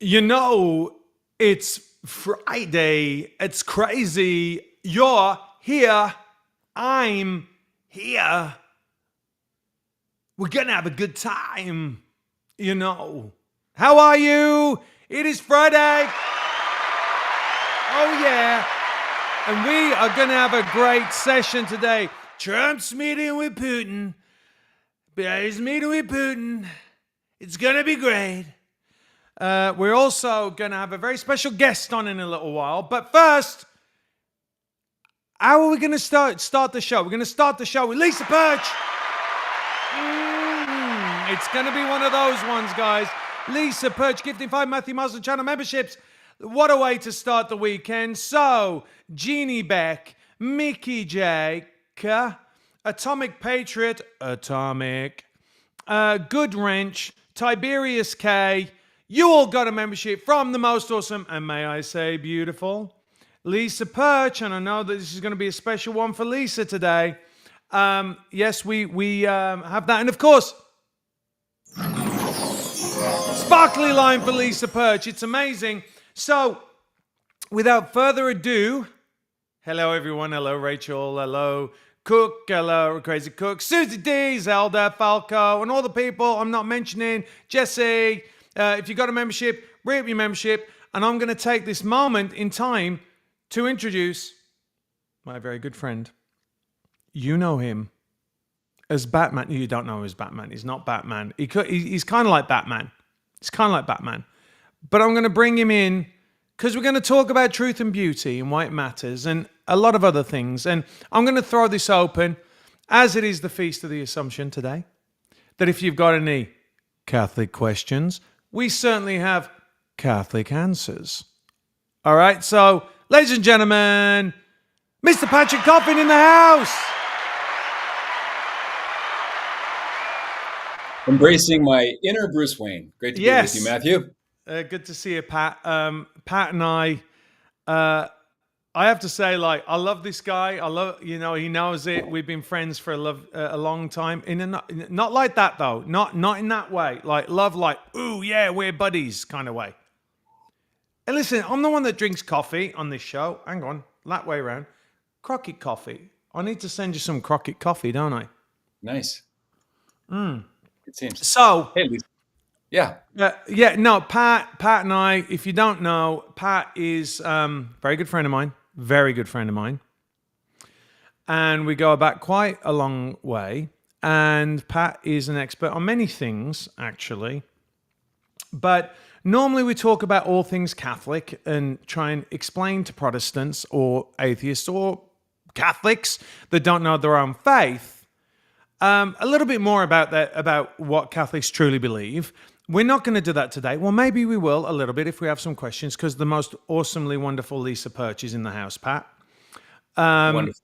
You know, it's Friday. It's crazy. You're here. I'm here. We're going to have a good time. You know. How are you? It is Friday. Oh, yeah. And we are going to have a great session today. Trump's meeting with Putin. He's meeting with Putin. It's going to be great. We're also going to have a very special guest on in a little while. But first, how are we going to start the show? We're going to start the show with Lisa Perch. It's going to be one of those ones, guys. Lisa Perch gifting 5 Matthew Marsden channel memberships. What a way to start the weekend. So, Jeannie Beck, Mickey J, Atomic Patriot, Atomic, Good Wrench, Tiberius K. You all got a membership from the most awesome, and may I say beautiful, Lisa Perch. And I know that this is going to be a special one for Lisa today. Yes, we have that. And of course, sparkly line for Lisa Perch. It's amazing. So, without further ado, hello everyone. Hello Rachel. Hello Cook. Hello Crazy Cook. Susie D, Zelda, Falco, and all the people I'm not mentioning. Jesse. If you got a membership, rate your membership. And I'm going to take this moment in time to introduce my very good friend. You know him as Batman. You don't know him as Batman. He's not Batman. He's kind of like Batman. He's kind of like Batman. But I'm going to bring him in because we're going to talk about truth and beauty and why it matters and a lot of other things. And I'm going to throw this open, as it is the Feast of the Assumption today, that if you've got any Catholic questions, we certainly have Catholic answers. All right, so, ladies and gentlemen, Mr. Patrick Coffin in the house. Embracing my inner Bruce Wayne. Great to be with you, Matthew. Good to see you, Pat. Pat and I have to say, like, I love this guy. I love, he knows it. We've been friends for a long time. Not like that though. Not in that way. Like love, like, ooh yeah, we're buddies kind of way. And listen, I'm the one that drinks coffee on this show. Hang on, that way around. Crockett coffee. I need to send you some Crockett coffee, don't I? Nice. It seems. So, hey, Lisa. Yeah. No, Pat and I, if you don't know, Pat is very good friend of mine. Very good friend of mine. And we go back quite a long way. And Pat is an expert on many things, actually. But normally we talk about all things Catholic and try and explain to Protestants or atheists or Catholics that don't know their own faith a little bit more about what Catholics truly believe. We're not going to do that today. Well, maybe we will a little bit if we have some questions, because the most awesomely wonderful Lisa Perch is in the house, Pat. Wonderful.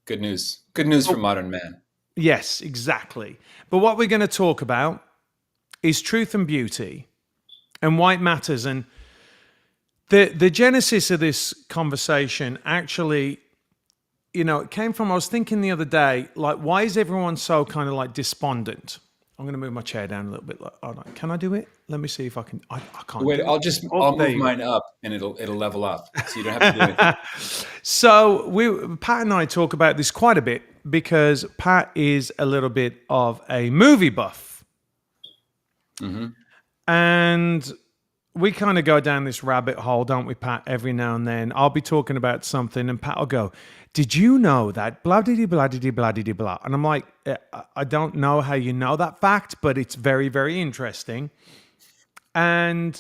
Good news. Good news for modern man. Yes, exactly. But what we're going to talk about is truth and beauty and why it matters. And the genesis of this conversation actually, it came from, I was thinking the other day, like, why is everyone so kind of like despondent? I'm going to move my chair down a little bit. Can I do it? Let me see if I can. I can't. Wait, I'll move mine up, and it'll level up, so you don't have to do anything. So Pat and I talk about this quite a bit because Pat is a little bit of a movie buff, and we kind of go down this rabbit hole, don't we, Pat? Every now and then, I'll be talking about something, and Pat will go, "Did you know that blah blah blah blah blah blah blah?" And I'm like, I don't know how you know that fact, but it's very, very interesting. And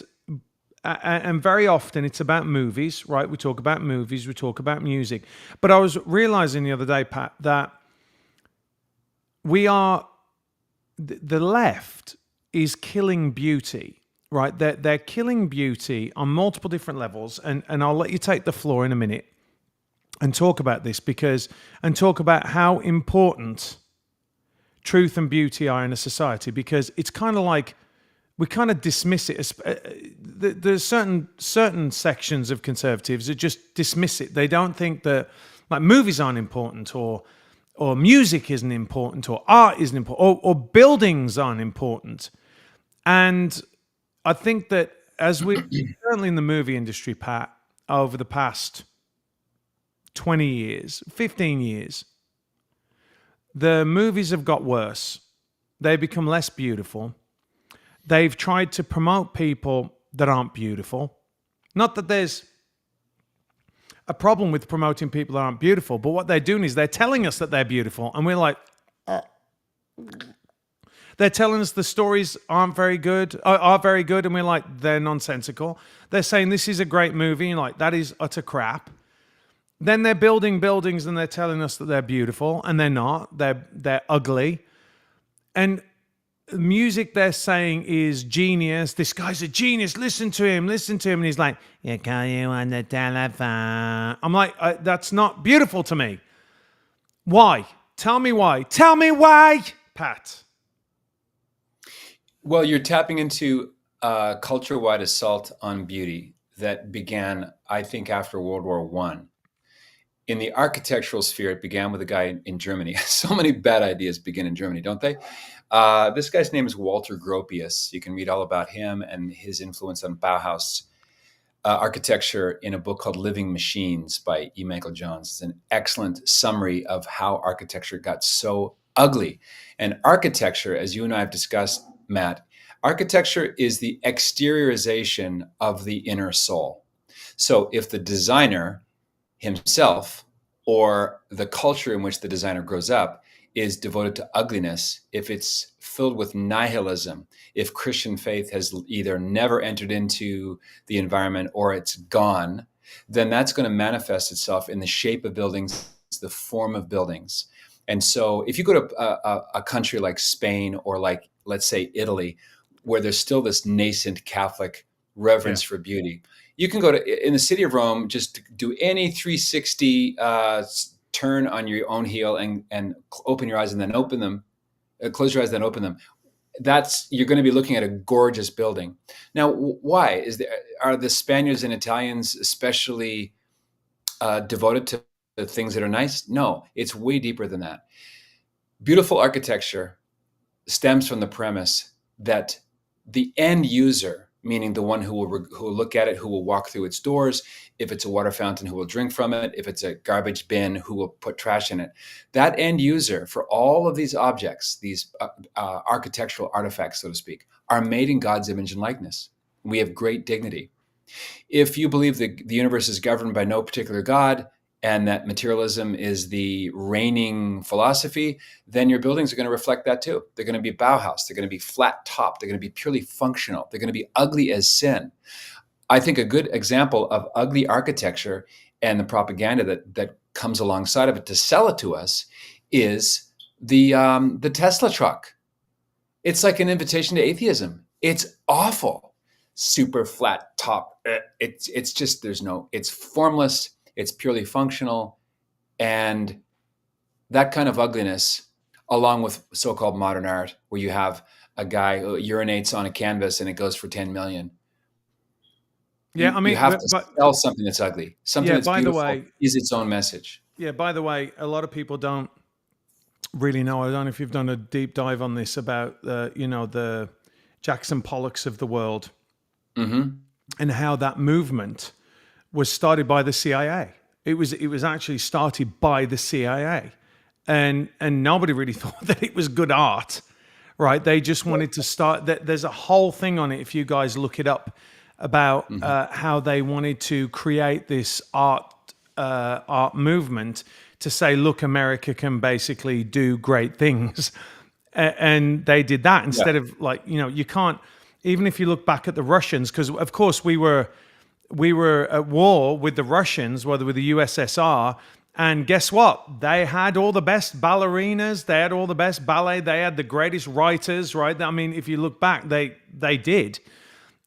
very often it's about movies, right? We talk about movies, we talk about music. But I was realizing the other day, Pat, that the left is killing beauty, right? They're killing beauty on multiple different levels. And I'll let you take the floor in a minute and talk about this and talk about how important truth and beauty are in a society, because it's kind of like we kind of dismiss it. There's certain sections of conservatives that just dismiss it. They don't think that like movies aren't important, or music isn't important, or art isn't important, or buildings aren't important. And I think that as we certainly in the movie industry, Pat, over the past 20 years, 15 years, the movies have got worse. They become less beautiful. They've tried to promote people that aren't beautiful. Not that there's a problem with promoting people that aren't beautiful, but what they're doing is they're telling us that they're beautiful, and we're like, they're telling us the stories aren't very good, are very good, and we're like, they're nonsensical. They're saying this is a great movie, and like, that is utter crap. Then they're building buildings and they're telling us that they're beautiful, and they're not. They're ugly. And music they're saying is genius. This guy's a genius. Listen to him. And he's like, "You call you on the telephone." I'm like, that's not beautiful to me. Why? Tell me why. Tell me why, Pat. Well, you're tapping into a culture-wide assault on beauty that began, I think, after World War I. In the architectural sphere, it began with a guy in Germany. So many bad ideas begin in Germany, don't they? This guy's name is Walter Gropius. You can read all about him and his influence on Bauhaus architecture in a book called Living Machines by E. Michael Jones. It's an excellent summary of how architecture got so ugly. And architecture, as you and I have discussed, Matt, architecture is the exteriorization of the inner soul. So if the designer himself or the culture in which the designer grows up is devoted to ugliness, if it's filled with nihilism, if Christian faith has either never entered into the environment or it's gone, then that's going to manifest itself in the shape of buildings, the form of buildings. And so if you go to a country like Spain or like, let's say, Italy, where there's still this nascent Catholic reverence for beauty, you can go to, in the city of Rome, just do any 360 turn on your own heel and open your eyes and then open them, close your eyes, then open them. You're going to be looking at a gorgeous building. Now, why? Are the Spaniards and Italians especially devoted to the things that are nice? No, it's way deeper than that. Beautiful architecture stems from the premise that the end user, meaning the one who will look at it, who will walk through its doors, if it's a water fountain, who will drink from it, if it's a garbage bin, who will put trash in it. That end user for all of these objects, these architectural artifacts, so to speak, are made in God's image and likeness. We have great dignity. If you believe the universe is governed by no particular God and that materialism is the reigning philosophy, then your buildings are going to reflect that too. They're going to be Bauhaus. They're going to be flat top. They're going to be purely functional. They're going to be ugly as sin. I think a good example of ugly architecture and the propaganda that comes alongside of it to sell it to us is the Tesla truck. It's like an invitation to atheism. It's awful. Super flat top. It's just, it's formless. It's purely functional. And that kind of ugliness, along with so-called modern art, where you have a guy who urinates on a canvas and it goes for 10 million. Yeah, I mean, you have to sell something that's ugly. Something that's beautiful is its own message. Yeah, by the way, a lot of people don't really know. I don't know if you've done a deep dive on this about, the Jackson Pollocks of the world, and how that movement was started by the CIA. It was actually started by the CIA, and nobody really thought that it was good art, right? They just wanted to start. There's a whole thing on it if you guys look it up about how they wanted to create this art movement to say, look, America can basically do great things, and they did that instead of you can't. Even if you look back at the Russians, because of course we were at war with the Russians, whether with the USSR, and guess what? They had all the best ballerinas, they had all the best ballet, they had the greatest writers, right? I mean, if you look back, they did.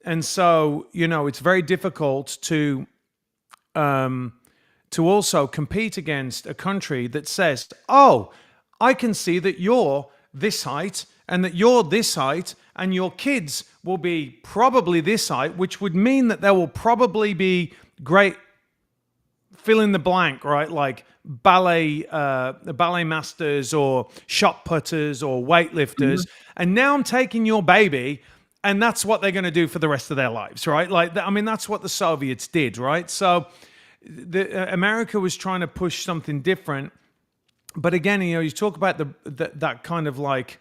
And so, it's very difficult to also compete against a country that says, oh, I can see that you're this height and that you're this height and your kids will be probably this height, which would mean that there will probably be great fill in the blank, right? Like ballet masters or shot putters or weightlifters. And now I'm taking your baby And that's what they're going to do for the rest of their lives, right? Like, I mean, that's what the Soviets did, right? So America was trying to push something different. But again, you talk about that kind of like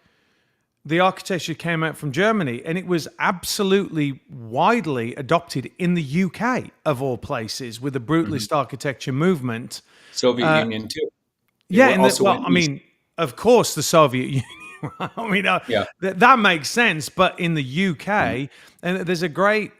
the architecture came out from Germany, and it was absolutely widely adopted in the UK, of all places, with the brutalist architecture movement. Soviet Union too. Yeah, I I mean, of course, the Soviet Union. I mean, yeah. that makes sense. But in the UK, and there's a great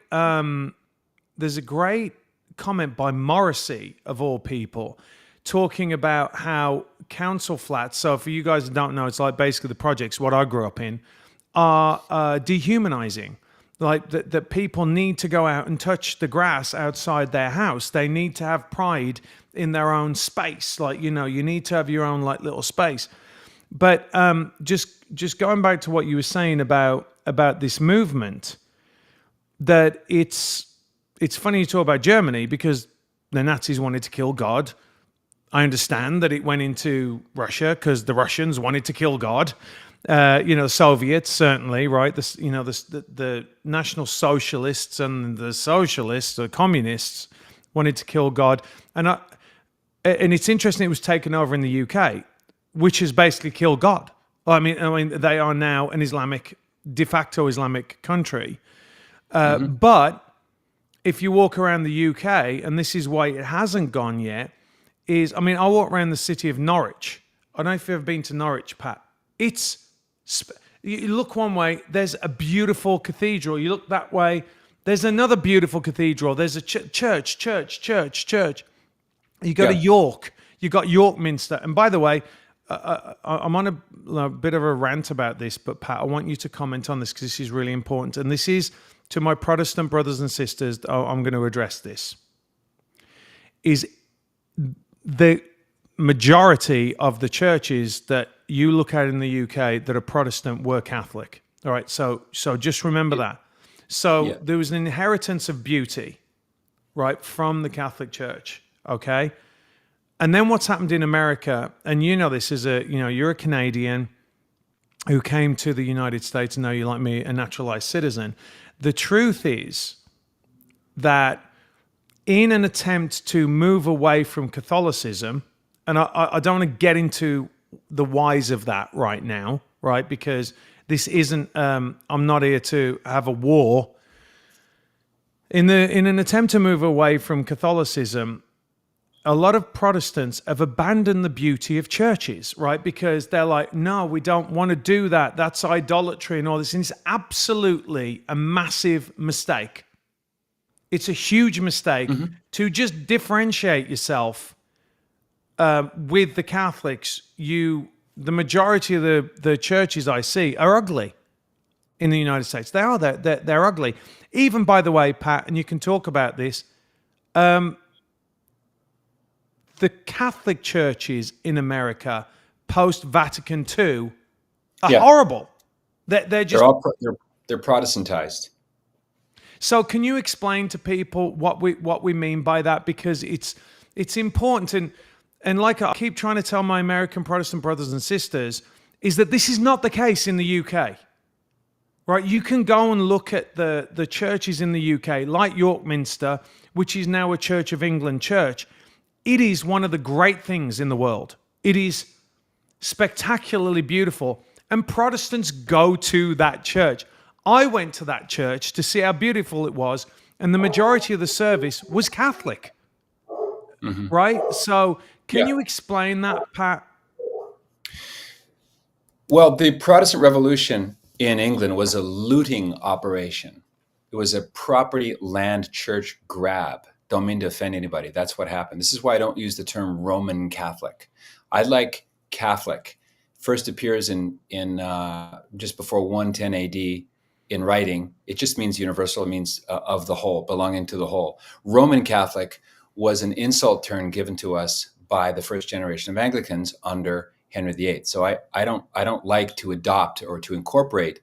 comment by Morrissey, of all people, talking about how council flats. So for you guys that don't know, it's like basically the projects, what I grew up in, are dehumanizing. Like that people need to go out and touch the grass outside their house. They need to have pride in their own space. Like, you need to have your own like little space. But just going back to what you were saying about this movement, that it's funny you talk about Germany because the Nazis wanted to kill God. I understand that it went into Russia because the Russians wanted to kill God. Soviets certainly, right? The National Socialists and the Socialists, the Communists, wanted to kill God, and it's interesting. It was taken over in the UK, which has basically killed God. I mean, they are now an de facto Islamic country. But if you walk around the UK, and this is why it hasn't gone yet, I walk around the city of Norwich. I don't know if you've ever been to Norwich, Pat. You look one way, there's a beautiful cathedral. You look that way, there's another beautiful cathedral. There's a church. You go to York, you got York Minster. And by the way, I'm on a bit of a rant about this, but Pat, I want you to comment on this because this is really important. And this is to my Protestant brothers and sisters. I'm going to address this. Is the majority of the churches that you look at in the UK that are Protestant were Catholic. All right, so just remember that. So there was an inheritance of beauty, right, from the Catholic Church. Okay. And then what's happened in America, and you know this as you're a Canadian who came to the United States, and now you're like me, a naturalized citizen. The truth is that in an attempt to move away from Catholicism, and I don't want to get into the whys of that right now, right? Because this isn't, I'm not here to have a war. In an attempt to move away from Catholicism, a lot of Protestants have abandoned the beauty of churches, right? Because they're like, no, we don't want to do that. That's idolatry and all this. And it's absolutely a massive mistake. It's a huge mistake to just differentiate yourself with the Catholics. The majority of the churches I see are ugly in the United States. They are. They're ugly. Even, by the way, Pat, and you can talk about this, the Catholic churches in America post-Vatican II are horrible. They're just... They're Protestantized. So can you explain to people what we mean by that? Because it's important, and like I keep trying to tell my American Protestant brothers and sisters, is that this is not the case in the UK. Right? You can go and look at the churches in the UK, like York Minster, which is now a Church of England church. It is one of the great things in the world. It is spectacularly beautiful. And Protestants go to that church. I went to that church to see how beautiful it was, and the majority of the service was Catholic. Right? So can you explain that, Pat? Well, the Protestant Revolution in England was a looting operation. It was a property land church grab. Don't mean to offend anybody. That's what happened. This is why I don't use the term Roman Catholic. I like Catholic. First appears in just before 110 AD in writing. It just means universal. It means of the whole, belonging to the whole. Roman Catholic was an insult term given to us by the first generation of Anglicans under Henry VIII. So I don't like to adopt or to incorporate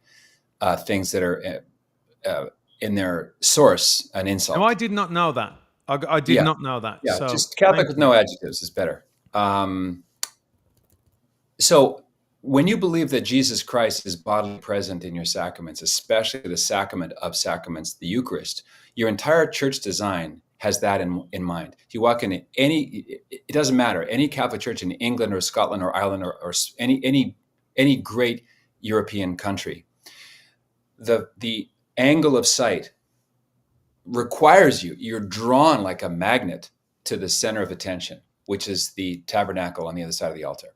things that are in their source an insult. No, I did not know that. I did not know that. Yeah, so, just Catholic with no adjectives is better. So when you believe that Jesus Christ is bodily present in your sacraments, especially the sacrament of sacraments, the Eucharist, your entire church design has that in mind. If you walk into it doesn't matter, any Catholic church in England or Scotland or Ireland or any great European country, the angle of sight requires you're drawn like a magnet to the center of attention, which is the tabernacle on the other side of the altar.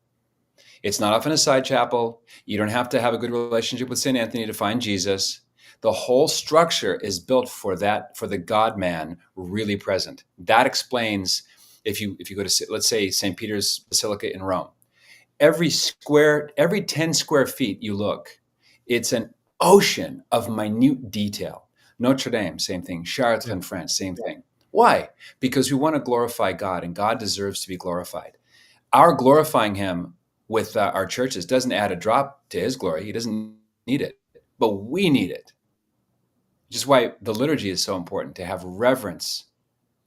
It's not often a side chapel. You don't have to have a good relationship with St. Anthony to find Jesus. The whole structure is built for that, for the God-man really present. That explains, if you go to, let's say, St. Peter's Basilica in Rome, every 10 square feet you look, it's an ocean of minute detail. Notre Dame, same thing. Chartres in France, same thing. Why? Because we want to glorify God, and God deserves to be glorified. Our glorifying him with our churches doesn't add a drop to his glory. He doesn't need it, but we need it. Which is why the liturgy is so important, to have reverence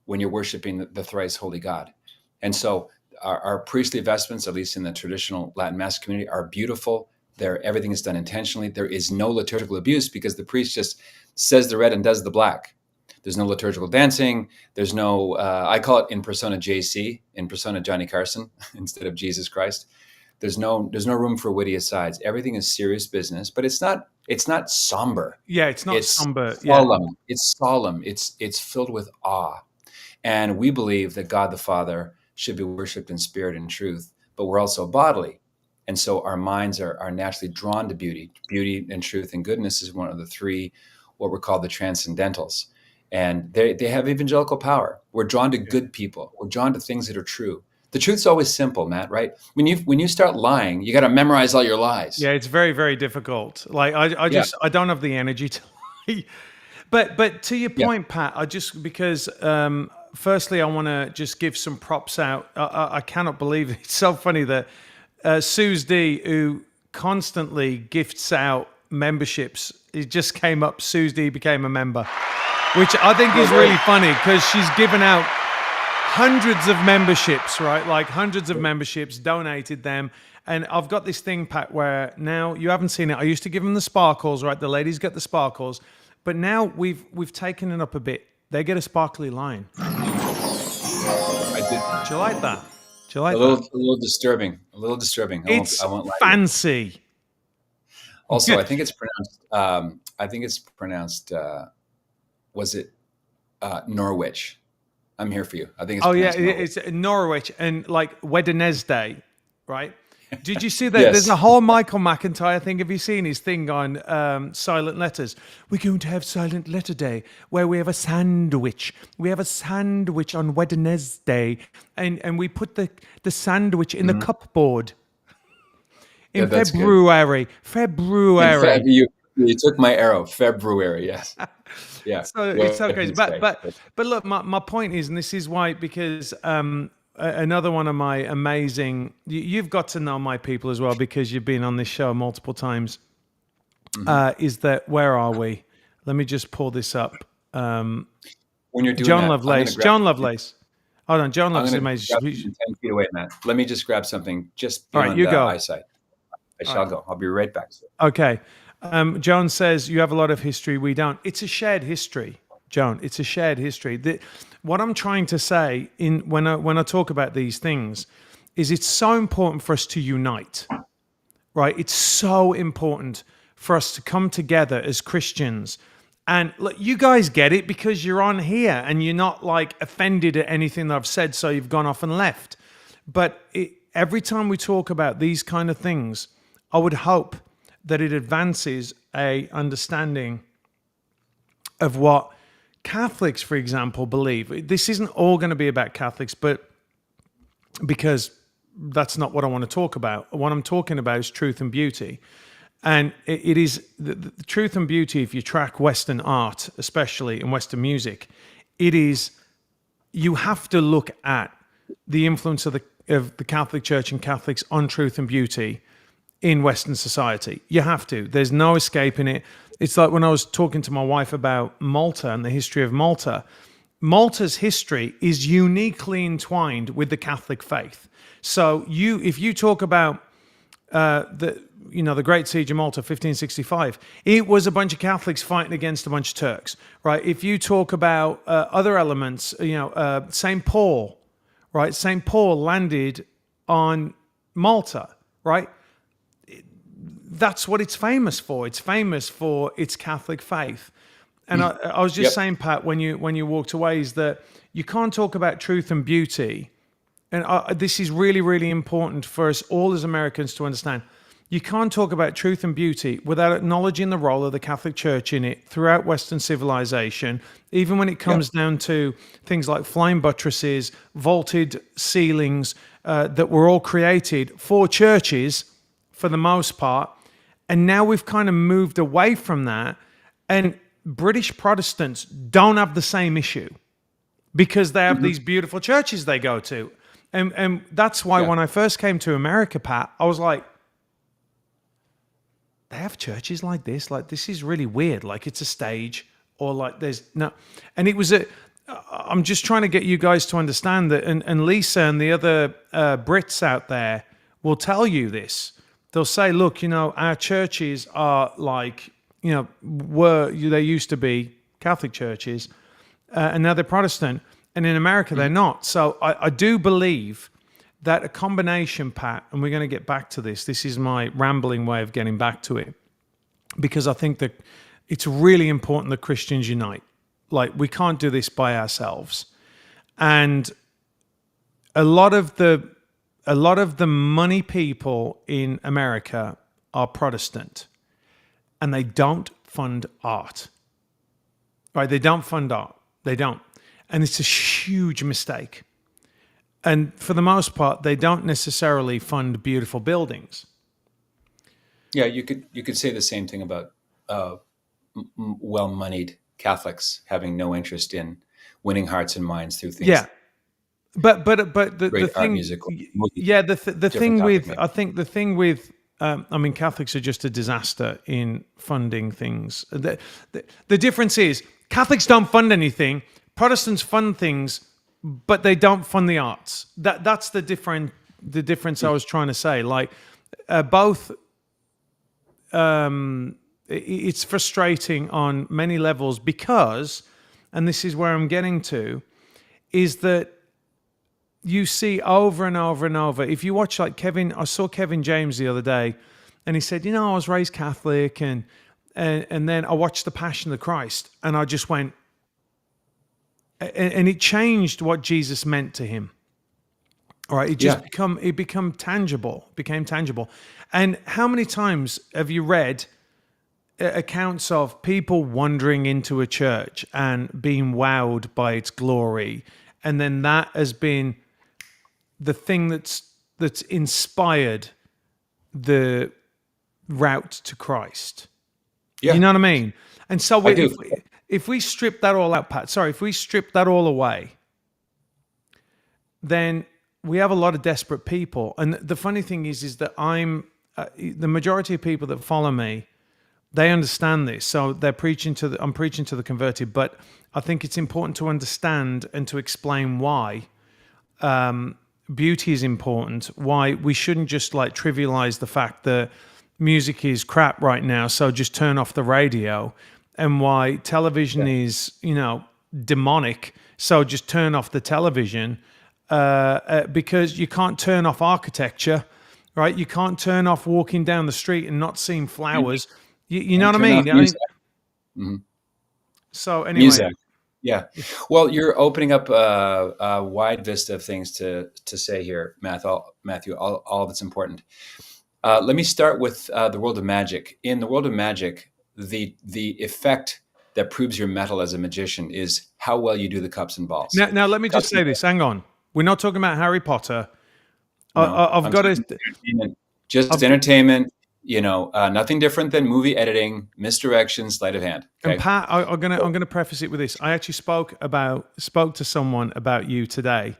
when you're worshiping the thrice holy God. And so our priestly vestments, at least in the traditional Latin Mass community, are beautiful. Everything is done intentionally. There is no liturgical abuse because the priest just says the red and does the black. There's no liturgical dancing. There's no, I call it in persona JC, in persona Johnny Carson, instead of Jesus Christ. There's no room for witty asides. Everything is serious business, but it's not somber. Yeah, it's not somber. Solemn. Yeah. It's solemn. It's filled with awe. And we believe that God the Father should be worshipped in spirit and truth, but we're also bodily. And so our minds are naturally drawn to beauty. Beauty and truth and goodness is one of the three, what we're called the transcendentals. And they have evangelical power. We're drawn to good people. We're drawn to things that are true. The truth's always simple, Matt, right? When you start lying, you got to memorize all your lies. Yeah, it's very, very difficult. Like I don't have the energy to lie. But to your point, Pat, because firstly, I want to just give some props out. I cannot believe it. It's so funny that Suze D, who constantly gifts out memberships, it just came up, Suze D became a member, which I think is really funny because she's given out hundreds of memberships, right? Like hundreds of memberships, donated them. And I've got this thing, Pat, where now you haven't seen it. I used to give them the sparkles, right? The ladies get the sparkles, but now we've taken it up a bit. They get a sparkly line. I did. Do you like that? Do you like that? A little disturbing. A little disturbing. It's I won't lie. fancy. Also, I think it's pronounced. Was it Norwich? I'm here for you. I think it's Norwich. It's Norwich and like Wednesday, right? Did you see that? Yes. There's a whole Michael McIntyre thing. Have you seen his thing on silent letters? We're going to have silent letter day where we have a sandwich. We have a sandwich on Wednesday, and we put the sandwich in the cupboard in February. February. You took my arrow. February. Yes. Yeah. So it's okay. But look, my point is, and this is why, because another one of my amazing, you've got to know my people as well because you've been on this show multiple times, is that, where are we? Let me just pull this up. When you're doing John that, Lovelace. John Lovelace. Hold on. John Lovelace is amazing. 10 feet away, Matt. Let me just grab something just beyond all right, you go. eyesight. I shall go. I'll be right back. Okay. John says, you have a lot of history. We don't. It's a shared history, John. It's a shared history. What I'm trying to say when I talk about these things is it's so important for us to unite, right? It's so important for us to come together as Christians. And look, you guys get it because you're on here and you're not like offended at anything that I've said, so you've gone off and left. But every time we talk about these kind of things, I would hope that it advances a understanding of what Catholics, for example, believe. This isn't all going to be about Catholics, but because that's not what I want to talk about. What I'm talking about is truth and beauty. And it is the truth and beauty, if you track Western art, especially in Western music, it is, you have to look at the influence of the Catholic Church and Catholics on truth and beauty in Western society. You have to. There's no escaping it. It's like when I was talking to my wife about Malta and the history of Malta. Malta's history is uniquely entwined with the Catholic faith. So if you talk about the Great Siege of Malta, 1565. It was a bunch of Catholics fighting against a bunch of Turks, right? If you talk about other elements, St. Paul, right? St. Paul landed on Malta, right? That's what it's famous for. It's famous for its Catholic faith. And I was just saying, Pat, when you walked away, is that you can't talk about truth and beauty. And this is really, really important for us all as Americans to understand. You can't talk about truth and beauty without acknowledging the role of the Catholic Church in it throughout Western civilization, even when it comes down to things like flying buttresses, vaulted ceilings, that were all created for churches for the most part. And now we've kind of moved away from that. And British Protestants don't have the same issue because they have these beautiful churches they go to. And that's why when I first came to America, Pat, I was like, they have churches like this? Like, this is really weird. Like, it's a stage, or like there's no... And it was I'm just trying to get you guys to understand that, and Lisa and the other Brits out there will tell you this. They'll say, look, our churches are like, they used to be Catholic churches, and now they're Protestant. And in America, they're not. So I do believe that a combination, Pat, and we're going to get back to this. This is my rambling way of getting back to it, because I think that it's really important that Christians unite. Like, we can't do this by ourselves. And a lot of the money people in America are Protestant, and they don't fund art. Right? They don't fund art. They don't. And it's a huge mistake. And for the most part, they don't necessarily fund beautiful buildings. Yeah, you could say the same thing about well-moneyed Catholics having no interest in winning hearts and minds through things. Yeah, but the art, thing, musical, yeah, the thing with, maybe. I think the thing with, Catholics are just a disaster in funding things. The difference is Catholics don't fund anything. Protestants fund things, but they don't fund the arts. That's the difference I was trying to say. Like, both, it's frustrating on many levels because, and this is where I'm getting to, is that you see over and over and over. If you watch like I saw Kevin James the other day, and he said, I was raised Catholic, and then I watched The Passion of the Christ, and I just went, and it changed what Jesus meant to him. All right, it became tangible. And how many times have you read accounts of people wandering into a church and being wowed by its glory, and then that has been the thing that's inspired the route to Christ? Yeah. You know what I mean? And so I do. if we strip that all out, Pat, if we strip that all away, then we have a lot of desperate people. And the funny thing is that the majority of people that follow me, they understand this. So they're I'm preaching to the converted, but I think it's important to understand and to explain why beauty is important, why we shouldn't just like trivialize the fact that music is crap right now, so just turn off the radio, and why television is, demonic, so just turn off the television, because you can't turn off architecture, right? You can't turn off walking down the street and not seeing flowers. You know what I mean? So anyway. Music. Yeah. Well, you're opening up a wide vista of things to say here, Matthew, all that's important. Let me start with the world of magic. In the world of magic, the effect that proves your mettle as a magician is how well you do the cups and balls. Now let me just say this. Hang on. We're not talking about Harry Potter. I've got to... Just entertainment, nothing different than movie editing, misdirection, sleight of hand. Okay? And Pat, I'm gonna preface it with this. I actually spoke to someone about you today,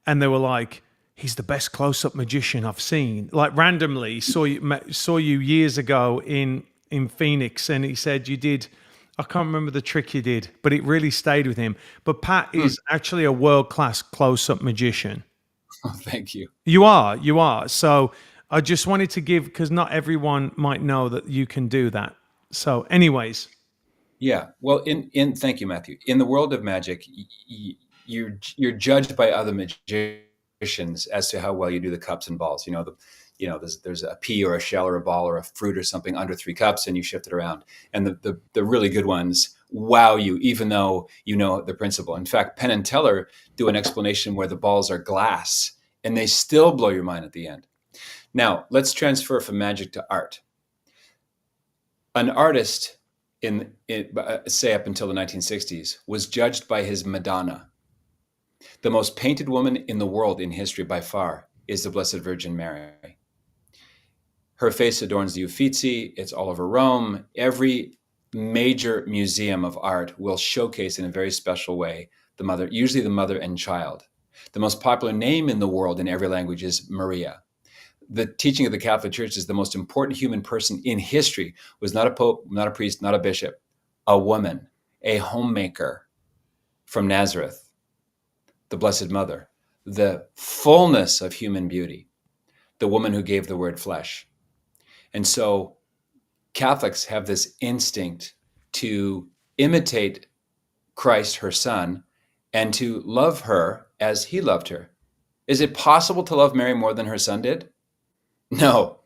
and they were like, "He's the best close-up magician I've seen." Like, randomly saw you years ago in Phoenix, and he said you did. I can't remember the trick you did, but it really stayed with him. But Pat is actually a world-class close-up magician. Oh, thank you. You are. So I just wanted to give, because not everyone might know that you can do that. So, anyways, Yeah. Well, in thank you, Matthew. In the world of magic, you're judged by other magicians as to how well you do the cups and balls. There's a pea or a shell or a ball or a fruit or something under 3 cups, and you shift it around. And the really good ones wow you, even though you know the principle. In fact, Penn and Teller do an explanation where the balls are glass, and they still blow your mind at the end. Now, let's transfer from magic to art. An artist say up until the 1960s was judged by his Madonna. The most painted woman in the world in history by far is the Blessed Virgin Mary. Her face adorns the Uffizi. It's all over Rome. Every major museum of art will showcase in a very special way the mother, usually the mother and child. The most popular name in the world in every language is Maria. The teaching of the Catholic Church is the most important human person in history was not a pope, not a priest, not a bishop, a woman, a homemaker from Nazareth, the Blessed Mother, the fullness of human beauty, the woman who gave the word flesh. And so Catholics have this instinct to imitate Christ, her son, and to love her as he loved her. Is it possible to love Mary more than her son did? No.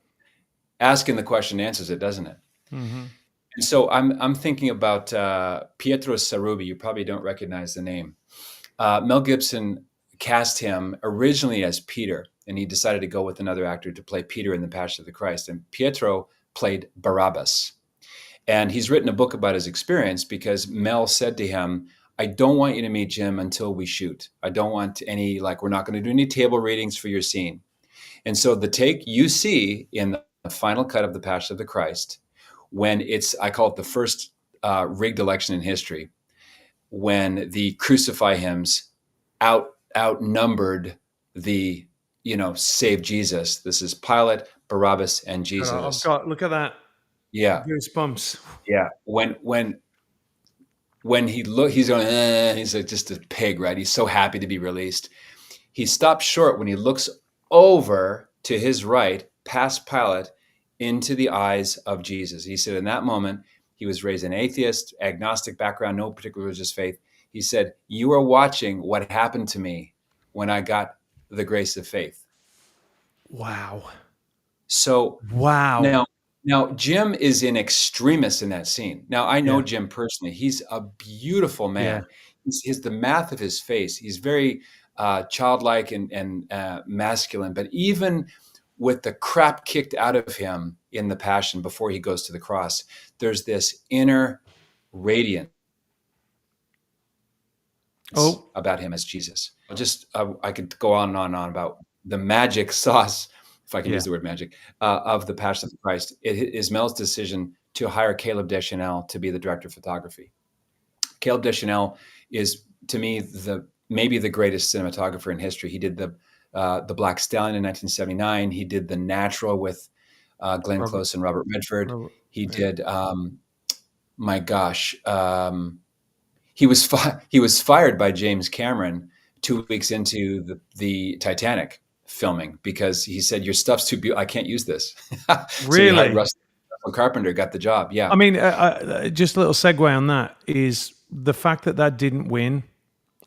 Asking the question answers it, doesn't it? mm-hmm. And so I'm thinking about Pietro Sarubi. You probably don't recognize the name. Mel Gibson cast him originally as Peter, and he decided to go with another actor to play Peter in The Passion of the Christ. And Pietro played Barabbas. And he's written a book about his experience because Mel said to him, I don't want you to meet Jim until we shoot. I don't want any, we're not going to do any table readings for your scene. And so the take you see in the final cut of The Passion of the Christ, when I call it the first rigged election in history, when the crucify hymns outnumbered the, save Jesus. This is Pilate, Barabbas, and Jesus. Look at that. Yeah. Goosebumps. Yeah. When he's going, he's just a pig, right? He's so happy to be released. He stops short when he looks over to his right, past Pilate, into the eyes of Jesus. He said in that moment, he was raised an atheist, agnostic background, no particular religious faith. He said, you are watching what happened to me when I got the grace of faith. Wow. So wow. Now Jim is in extremis in that scene. Now I know Jim personally. He's a beautiful man. Yeah. He's the math of his face. He's very childlike and masculine, but even with the crap kicked out of him in the Passion before he goes to the cross, there's this inner radiance about him as Jesus. I could go on and on and on about the magic sauce, if I can use the word magic, of the Passion of Christ. It is Mel's decision to hire Caleb Deschanel to be the director of photography. Caleb Deschanel is, to me, maybe the greatest cinematographer in history. He did the Black Stallion in 1979. He did The Natural with Glenn Close and Robert Redford. He did, he was fired by James Cameron 2 weeks into the Titanic filming because he said, your stuff's too beautiful. I can't use this. Really? So he had Russell Carpenter got the job. Yeah. I mean, just a little segue on that is the fact that didn't win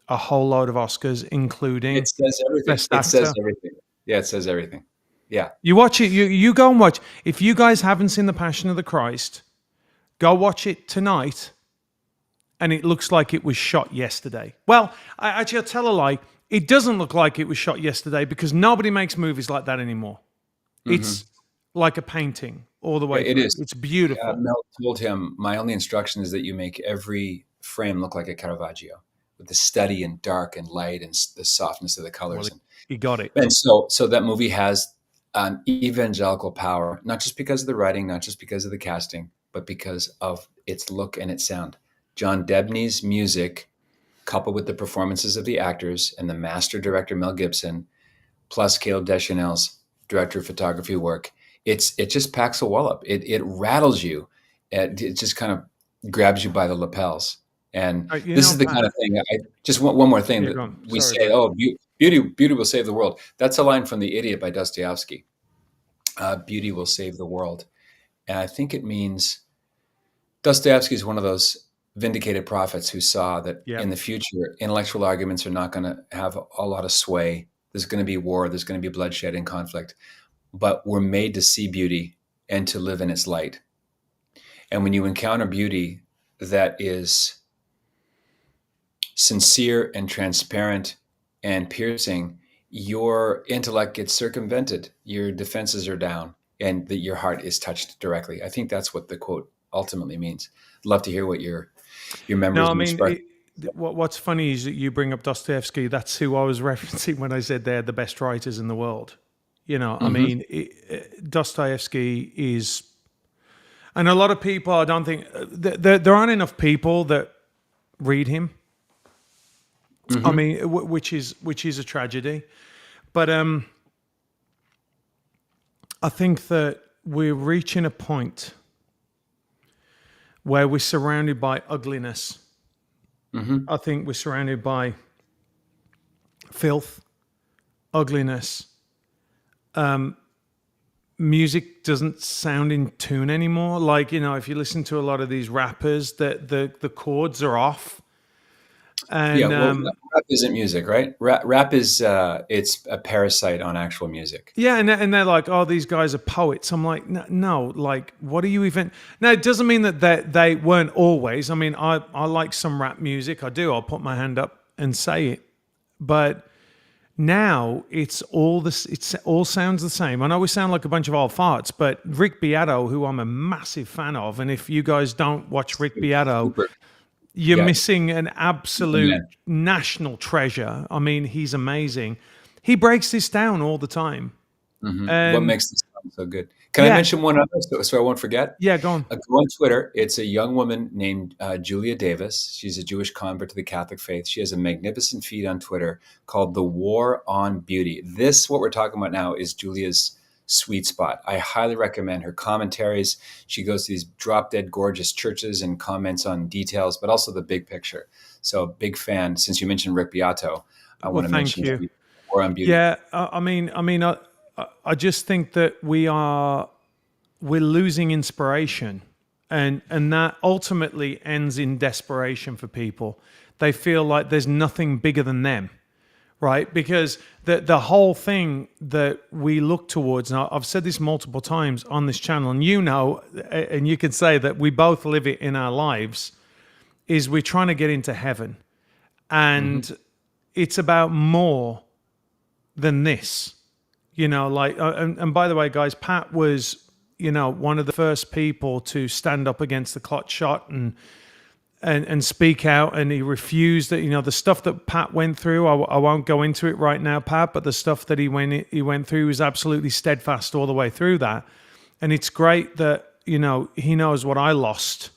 a whole load of Oscars, including it says everything. It says everything. Yeah, it says everything. Yeah. You watch it. You go and watch. If you guys haven't seen The Passion of the Christ, go watch it tonight. And it looks like it was shot yesterday. Well, I'll tell a lie. It doesn't look like it was shot yesterday because nobody makes movies like that anymore. Mm-hmm. It's like a painting all the way through. It is. It's beautiful. Mel told him, my only instruction is that you make every frame look like a Caravaggio with the study and dark and light and the softness of the colors. Well, you got it. And so that movie has an evangelical power, not just because of the writing, not just because of the casting, but because of its look and its sound. John Debney's music, coupled with the performances of the actors and the master director Mel Gibson, plus Caleb Deschanel's director of photography work, it just packs a wallop. It rattles you. It just kind of grabs you by the lapels. And this is the kind of thing. Just one more thing that we say. Oh, beauty will save the world. That's a line from The Idiot by Dostoevsky. beauty will save the world. And I think it means Dostoevsky is one of those vindicated prophets who saw that Yeah. in the future, intellectual arguments are not going to have a lot of sway. There's going to be war, there's going to be bloodshed and conflict, but we're made to see beauty and to live in its light. And when you encounter beauty that is sincere and transparent and piercing, your intellect gets circumvented, your defenses are down, and that your heart is touched directly. I think that's what the quote ultimately means. I'd love to hear what your No, memories I and your mean, spark. what's funny is that you bring up Dostoevsky. That's who I was referencing when I said they're the best writers in the world. I mean, Dostoevsky is, and a lot of people, I don't think, there aren't enough people that read him. I mean, which is a tragedy. But I think that we're reaching a point where we're surrounded by ugliness. I think we're surrounded by filth, ugliness. Music doesn't sound in tune anymore. Like, if you listen to a lot of these rappers, that the chords are off. And Yeah, well, rap isn't music, right? Rap is it's a parasite on actual music. yeah, and they're like, oh, these guys are poets. I'm like, no, like, what are you even? Now, it doesn't mean that they weren't always. I mean, I like some rap music. I do. I'll put my hand up and say it. But now it's all this. It's all sounds the same. I know we sound like a bunch of old farts, but Rick Beato, who I'm a massive fan of, and if you guys don't watch Rick Beato, Super. you're Yeah. missing an absolute Amen. national treasure. I mean, he's amazing. He breaks this down all the time. What And makes this song so good? Can I yeah, mention one other so I won't forget? yeah, go on. Go on Twitter. It's a young woman named Julia Davis. She's a Jewish convert to the Catholic faith. She has a magnificent feed on Twitter called The War on Beauty. This, what we're talking about now, is Julia's sweet spot. I highly recommend her commentaries. She goes to these drop dead gorgeous churches and comments on details, but also the big picture. So, big fan. Since you mentioned Rick Beato, I Well, want to thank mention you. War on Beauty. Yeah, I just think that we're losing inspiration, and that ultimately ends in desperation for people. They feel like there's nothing bigger than them, right? Because the whole thing that we look towards, and I've said this multiple times on this channel, and and you can say that we both live it in our lives, is we're trying to get into heaven, and it's about more than this. And by the way, guys, Pat was, one of the first people to stand up against the clot shot and speak out, and he refused that. The stuff that Pat went through, I won't go into it right now, Pat, but the stuff that he went through was absolutely steadfast all the way through that. And it's great that, he knows what I lost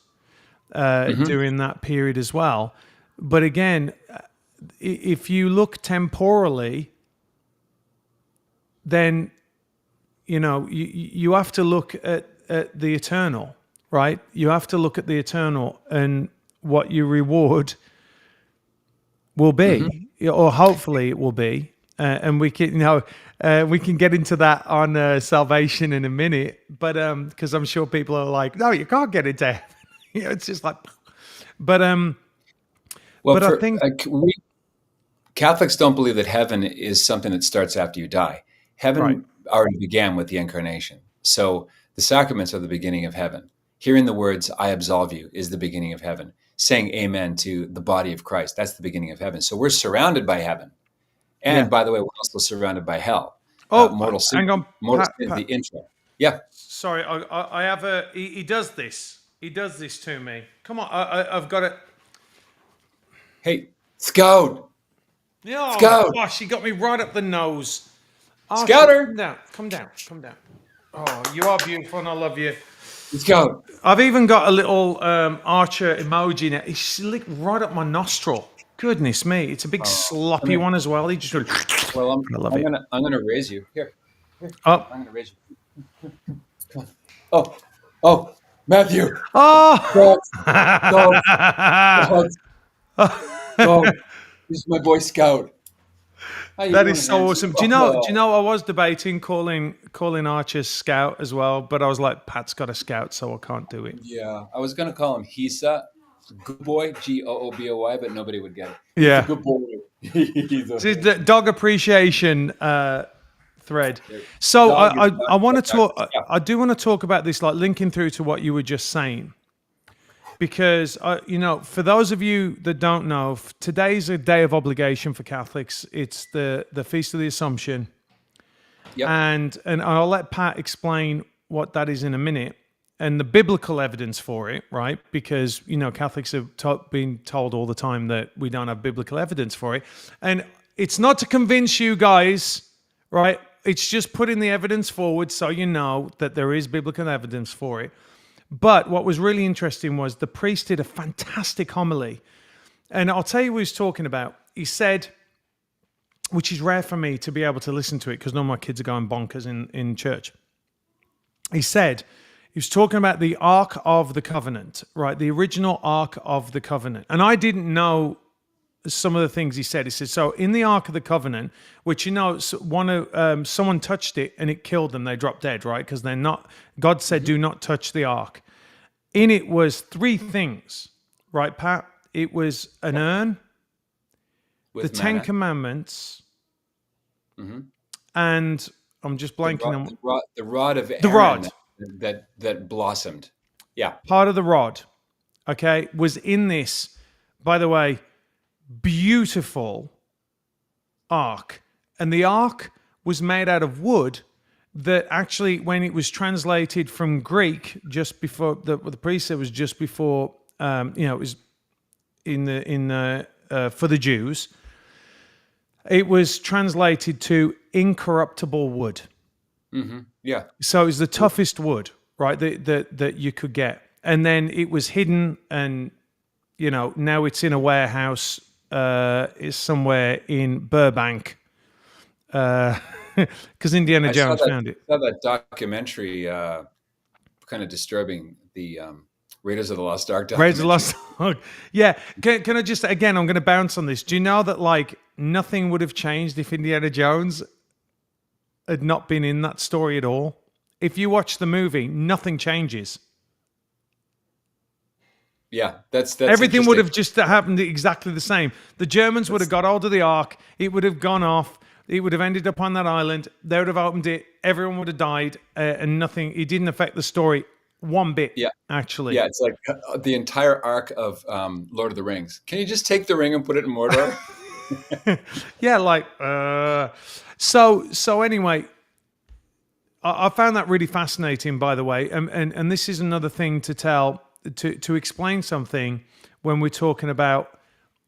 during that period as well. But again, if you look temporally, then you have to look at the eternal, right? You have to look at the eternal and what your reward will be, or hopefully it will be. And we can, we can get into that on salvation in a minute, but because I'm sure people are like, no, you can't get into heaven. It's just like, but Well, I think we Catholics don't believe that heaven is something that starts after you die. Heaven right. already began with the incarnation. So the sacraments are the beginning of heaven. Hearing the words, I absolve you, is the beginning of heaven. Saying amen to the body of Christ, that's the beginning of heaven. So we're surrounded by heaven. And Yeah. by the way, we're also surrounded by hell. Oh, Mortal sin. hang on, Mortal Pat, sin is Pat. the intro. Yeah. Sorry, I have a. He does this. He does this to me. Come on, I've got it. Hey, Scout. Oh Scout. gosh, he got me right up the nose. Oh, Scouter. come down. Oh, you are beautiful, and I love you. Scout. I've even got a little Archer emoji now. He slicked right up my nostril. Goodness me, it's a big sloppy one as well. He just went. Well, I'm gonna raise you. Here. Oh. I'm gonna raise you. Come on. Oh, Matthew. Oh. Go. This is my boy Scout. How you That doing, is so Hanson? awesome. Do you know? Do you know? I was debating calling Archer Scout as well, but I was like, Pat's got a Scout, so I can't do it. Yeah, I was gonna call him Hisa, good boy, Gooboy, but nobody would get it. He's a Yeah. good boy. He's a See, the dog appreciation thread. the So dog is I want to talk. yeah. I do want to talk about this, like linking through to what you were just saying, because for those of you that don't know, today's a day of obligation for Catholics. It's the Feast of the Assumption, Yep. and I'll let Pat explain what that is in a minute and the biblical evidence for it, right? Because Catholics have been told all the time that we don't have biblical evidence for it, and it's not to convince you guys, right? It's just putting the evidence forward so you know that there is biblical evidence for it. But what was really interesting was the priest did a fantastic homily, and I'll tell you what he was talking about. He said, which is rare for me to be able to listen to it because none of my kids are going bonkers in church. He was talking about the Ark of the Covenant, right? The original Ark of the Covenant. And I didn't know some of the things he said. He said, so in the Ark of the Covenant, which, someone touched it and it killed them. They dropped dead, right? Because they're not, God said, do not touch the Ark. In it was three things, right, Pat? It was an urn, With the Ten manna. Commandments, Mhm. and I'm just blanking on the rod of Aaron the rod. that blossomed. Yeah. Part of the rod, okay, was in this, by the way, beautiful ark. And the ark was made out of wood that actually, when it was translated from Greek, just before the priest said was just before, it was for the Jews, it was translated to incorruptible wood. Mm-hmm. Yeah. So it was the toughest wood, right, that you could get. And then it was hidden, and now it's in a warehouse. It's somewhere in Burbank, because Indiana Jones found it. I saw that documentary, kind of disturbing, the Raiders of the Lost Ark documentary. Raiders of the Lost Ark. Yeah. Can I just, again, I'm going to bounce on this. Do you know that, like, nothing would have changed if Indiana Jones had not been in that story at all? If you watch the movie, nothing changes. Yeah, that's everything would have just happened exactly the same. The Germans would have got hold of the Ark. It would have gone off. It would have ended up on that island. They would have opened it. Everyone would have died, and nothing. It didn't affect the story one bit. Yeah, actually. Yeah, it's like the entire arc of Lord of the Rings. Can you just take the ring and put it in Mordor? Yeah, like so. Anyway, I found that really fascinating. By the way, and this is another thing to tell. To explain something when we're talking about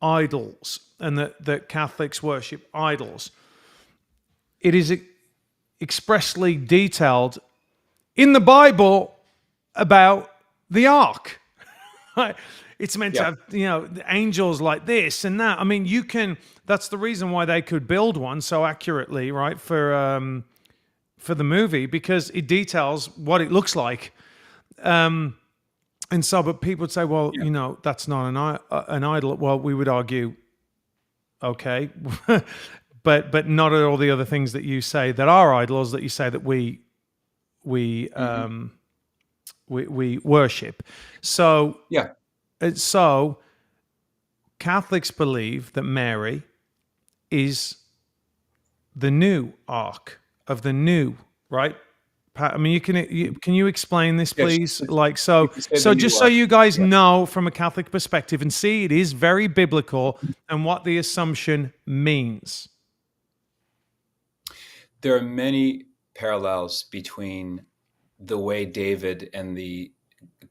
idols and that Catholics worship idols. It is expressly detailed in the Bible about the Ark. It's meant to have, the angels like this and that. I mean, that's the reason why they could build one so accurately, right, for the movie, because it details what it looks like. And so, but people would say, well, that's not an idol. Well, we would argue, okay, but not all the other things that you say that are idols, that you say that we worship. So so Catholics believe that Mary is the new Ark of the new, right? I mean, can you explain this, please? So just so you guys know from a Catholic perspective and see, it is very biblical and what the Assumption means. There are many parallels between the way David and the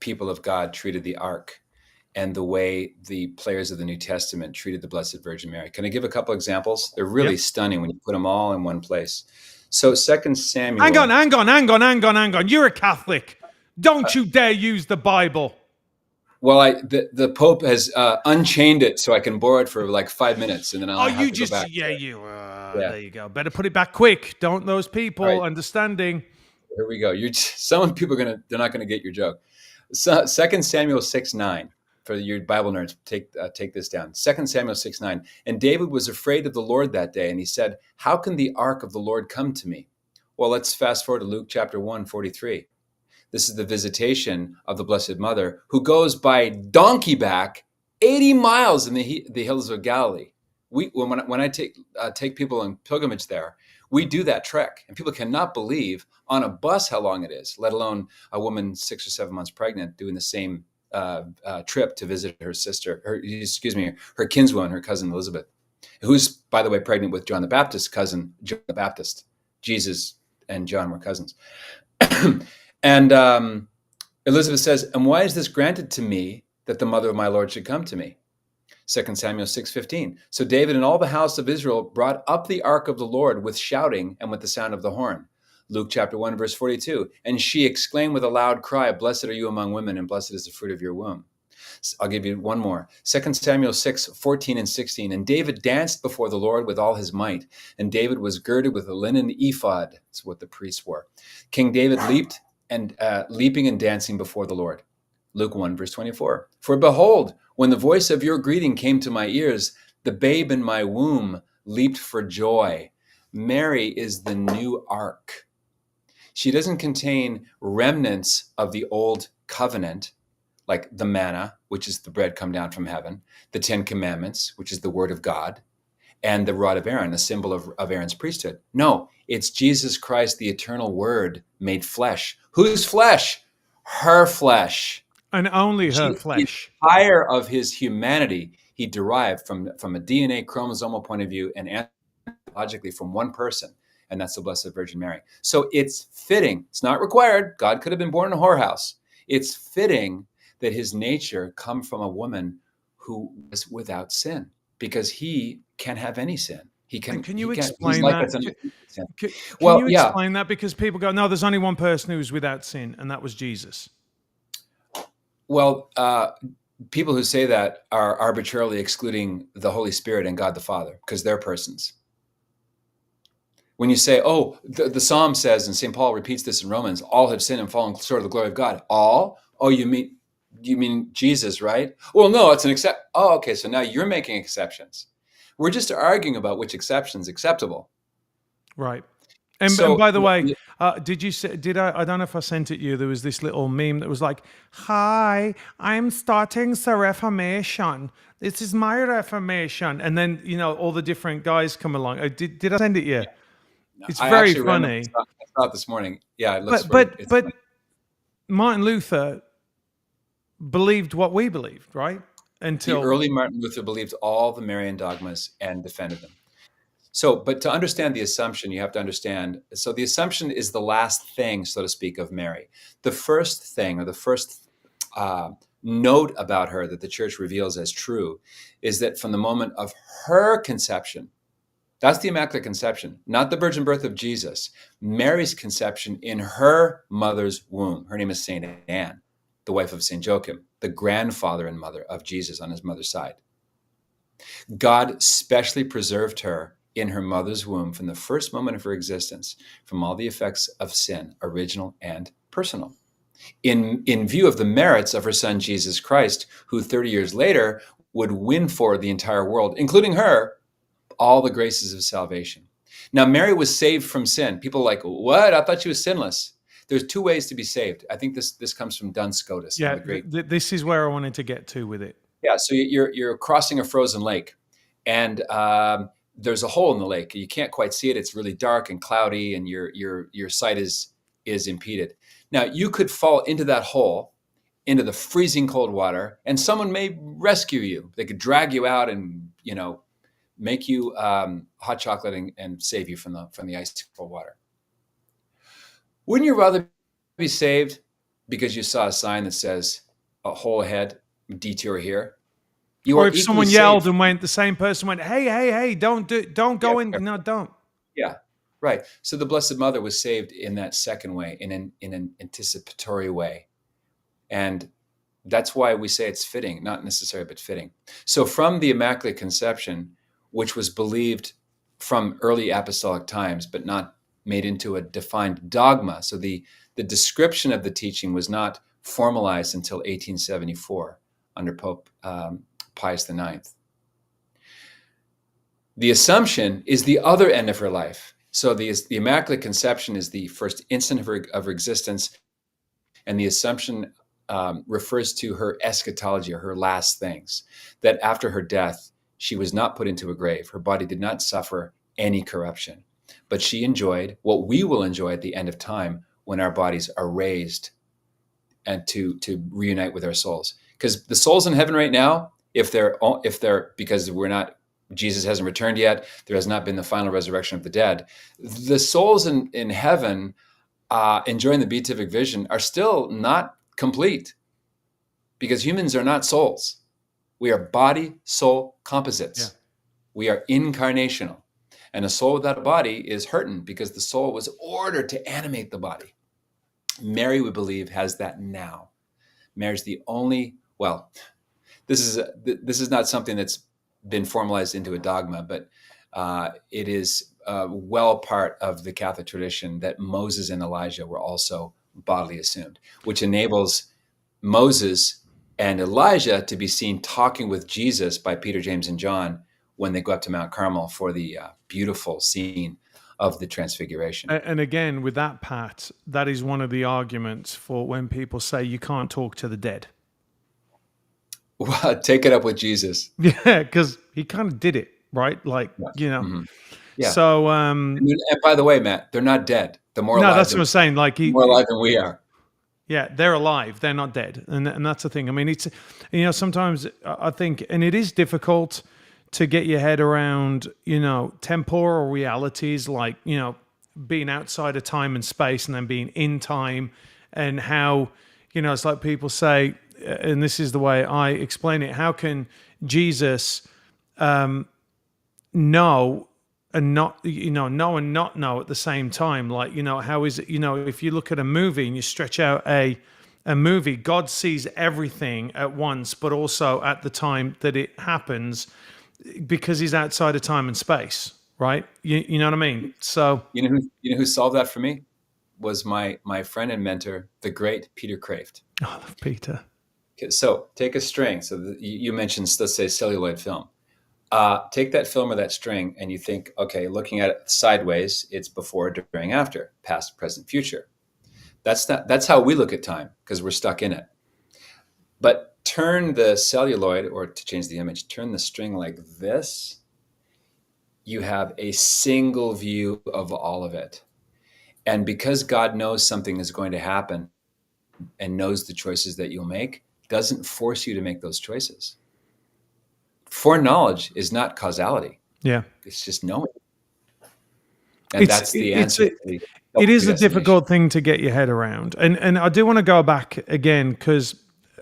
people of God treated the Ark and the way the players of the New Testament treated the Blessed Virgin Mary. Can I give a couple examples? They're really stunning when you put them all in one place. So 2 Samuel... Hang on. You're a Catholic. Don't you dare use the Bible. Well, the Pope has unchained it so I can borrow it for like 5 minutes, and then I'll have to go back. There you go. Better put it back quick. Don't those people understanding. Here we go. They're not going to get your joke. So, 2 Samuel 6:9. for your Bible nerds, take this down. 2 Samuel 6:9. And David was afraid of the Lord that day, and he said, "How can the ark of the Lord come to me?" Well, let's fast forward to Luke chapter 1:43. This is the visitation of the Blessed Mother, who goes by donkey back 80 miles in the hills of Galilee. When I take people on pilgrimage there, we do that trek, and people cannot believe on a bus how long it is, let alone a woman 6 or 7 months pregnant doing the same trip to visit her sister, her kinswoman, her cousin Elizabeth, who's, by the way, pregnant with John the Baptist's cousin, John the Baptist. Jesus and John were cousins. And Elizabeth says, "And why is this granted to me, that the mother of my Lord should come to me?" 2 Samuel 6:15. So David and all the house of Israel brought up the ark of the Lord with shouting and with the sound of the horn. Luke chapter 1, verse 42. And she exclaimed with a loud cry, "Blessed are you among women, and blessed is the fruit of your womb." I'll give you one more. 2 Samuel 6:14 and 16. And David danced before the Lord with all his might. And David was girded with a linen ephod. That's what the priests wore. King David leaping and dancing before the Lord. Luke 1, verse 24. For behold, when the voice of your greeting came to my ears, the babe in my womb leaped for joy. Mary is the new ark. She doesn't contain remnants of the old covenant, like the manna, which is the bread come down from heaven, the 10 Commandments, which is the word of God, and the rod of Aaron, a symbol of Aaron's priesthood. No, it's Jesus Christ, the eternal word made flesh. Whose flesh? Her flesh. And only her flesh. The entire of his humanity he derived from a DNA chromosomal point of view and anthropologically from one person, and that's the Blessed Virgin Mary. So it's fitting. It's not required. God could have been born in a whorehouse. It's fitting that his nature come from a woman who was without sin, because he can't have any sin. Can you explain that? Can you explain that? Because people go, no, there's only one person who's without sin, and that was Jesus. Well, people who say that are arbitrarily excluding the Holy Spirit and God the Father, because they're persons. When you say, oh, the Psalm says, and St. Paul repeats this in Romans, all have sinned and fallen short of the glory of God. All? Oh, you mean Jesus, right? Well, no, it's an exception. Oh, okay, so now you're making exceptions. We're just arguing about which exception's acceptable. Right. And by the way, I don't know if I sent it you, there was this little meme that was like, "Hi, I'm starting the Reformation. This is my Reformation." And then, all the different guys come along. Did I send it you? Yeah. It's very funny. I saw it this morning. Yeah, it looks but Martin Luther believed what we believed, right? The early Martin Luther believed all the Marian dogmas and defended them. So, but to understand the Assumption, you have to understand, so the Assumption is the last thing, so to speak, of Mary. The first thing, or the first note about her that the church reveals as true, is that from the moment of her conception, that's the Immaculate Conception, not the virgin birth of Jesus, Mary's conception in her mother's womb. Her name is Saint Anne, the wife of Saint Joachim, the grandfather and mother of Jesus on his mother's side. God specially preserved her in her mother's womb from the first moment of her existence, from all the effects of sin, original and personal, in view of the merits of her son, Jesus Christ, who 30 years later would win for the entire world, including her, all the graces of salvation. Now, Mary was saved from sin. People are like, what? I thought she was sinless. There's two ways to be saved. I think this comes from Duns Scotus. Yeah, this is where I wanted to get to with it. Yeah, so you're crossing a frozen lake, and there's a hole in the lake. You can't quite see it. It's really dark and cloudy, and your sight is impeded. Now, you could fall into that hole, into the freezing cold water, and someone may rescue you. They could drag you out and make you hot chocolate and save you from the ice cold water. Wouldn't you rather be saved because you saw a sign that says a hole ahead, detour here? Or if someone yelled and the same person went, hey, don't go in. No, don't. Yeah, right. So the Blessed Mother was saved in that second way, in an anticipatory way. And that's why we say it's fitting, not necessary, but fitting. So from the Immaculate Conception, which was believed from early apostolic times, but not made into a defined dogma. So the description of the teaching was not formalized until 1874. under Pope Pius IX. The Assumption is the other end of her life. So the Immaculate Conception is the first instant of her existence, and the Assumption refers to her eschatology, or her last things, that after her death, she was not put into a grave. Her body did not suffer any corruption, but she enjoyed what we will enjoy at the end of time, when our bodies are raised and to reunite with our souls. Because the souls in heaven right now, if they're because Jesus hasn't returned yet, there has not been the final resurrection of the dead, the souls in heaven enjoying the beatific vision are still not complete, because humans are not souls. We are body soul composites. Yeah. We are incarnational, and a soul without a body is hurting, because the soul was ordered to animate the body. Mary, we believe, has that now. Mary's the only, well, this is not something that's been formalized into a dogma, but it is well part of the Catholic tradition that Moses and Elijah were also bodily assumed, which enables Moses and Elijah to be seen talking with Jesus by Peter, James, and John when they go up to Mount Carmel for the beautiful scene of the Transfiguration. And again, with that, Pat, that is one of the arguments for when people say you can't talk to the dead. Well, take it up with Jesus. Yeah, because he kind of did it, right? Like, you know. Mm-hmm. Yeah. So, and by the way, Matt, they're not dead. They're more no, alive. that's what I'm saying. Like, more alive than we are. Yeah, they're alive. They're not dead, and that's the thing. I mean, it's, you know, sometimes I think, and it is difficult to get your head around, you know, temporal realities, like, you know, being outside of time and space and then being in time, and how, you know, it's like people say, and this is the way I explain it, how can Jesus know and not, you know and not know at the same time? Like, you know, how is it, you know, if you look at a movie and you stretch out a movie, God sees everything at once, but also at the time that it happens, because he's outside of time and space, right? You know what I mean? So you know who solved that for me was my friend and mentor, the great Peter Kraft. I love Peter. Okay, so take a string. So you mentioned, let's say, celluloid film. Take that film or that string, and you think, okay, looking at it sideways, it's before, during, after, past, present, future. That's how we look at time, because we're stuck in it. But turn the celluloid, or to change the image, turn the string like this. You have a single view of all of it. And because God knows something is going to happen and knows the choices that you'll make, doesn't force you to make those choices. Foreknowledge is not causality. Yeah. It's just knowing. And that's the answer. It is a difficult thing to get your head around. And I do want to go back again, because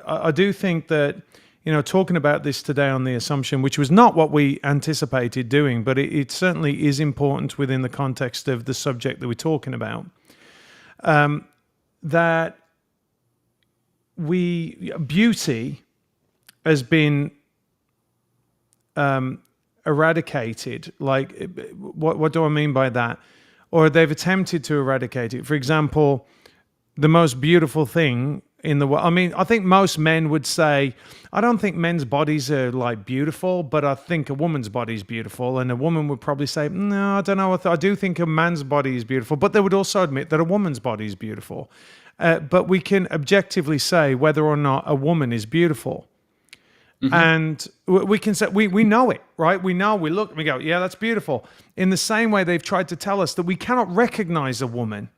I do think that, you know, talking about this today on the Assumption, which was not what we anticipated doing, but it certainly is important within the context of the subject that we're talking about, that beauty has been eradicated. Like, what do I mean by that? Or they've attempted to eradicate it. For example, the most beautiful thing in the world, I mean, I think most men would say, I don't think men's bodies are like beautiful, but I think a woman's body is beautiful. And a woman would probably say, no, I don't know. I do think a man's body is beautiful, but they would also admit that a woman's body is beautiful. But we can objectively say whether or not a woman is beautiful. Mm-hmm. And we can say, we know it, right? We know, we look, we go, yeah, that's beautiful. In the same way, they've tried to tell us that we cannot recognize a woman.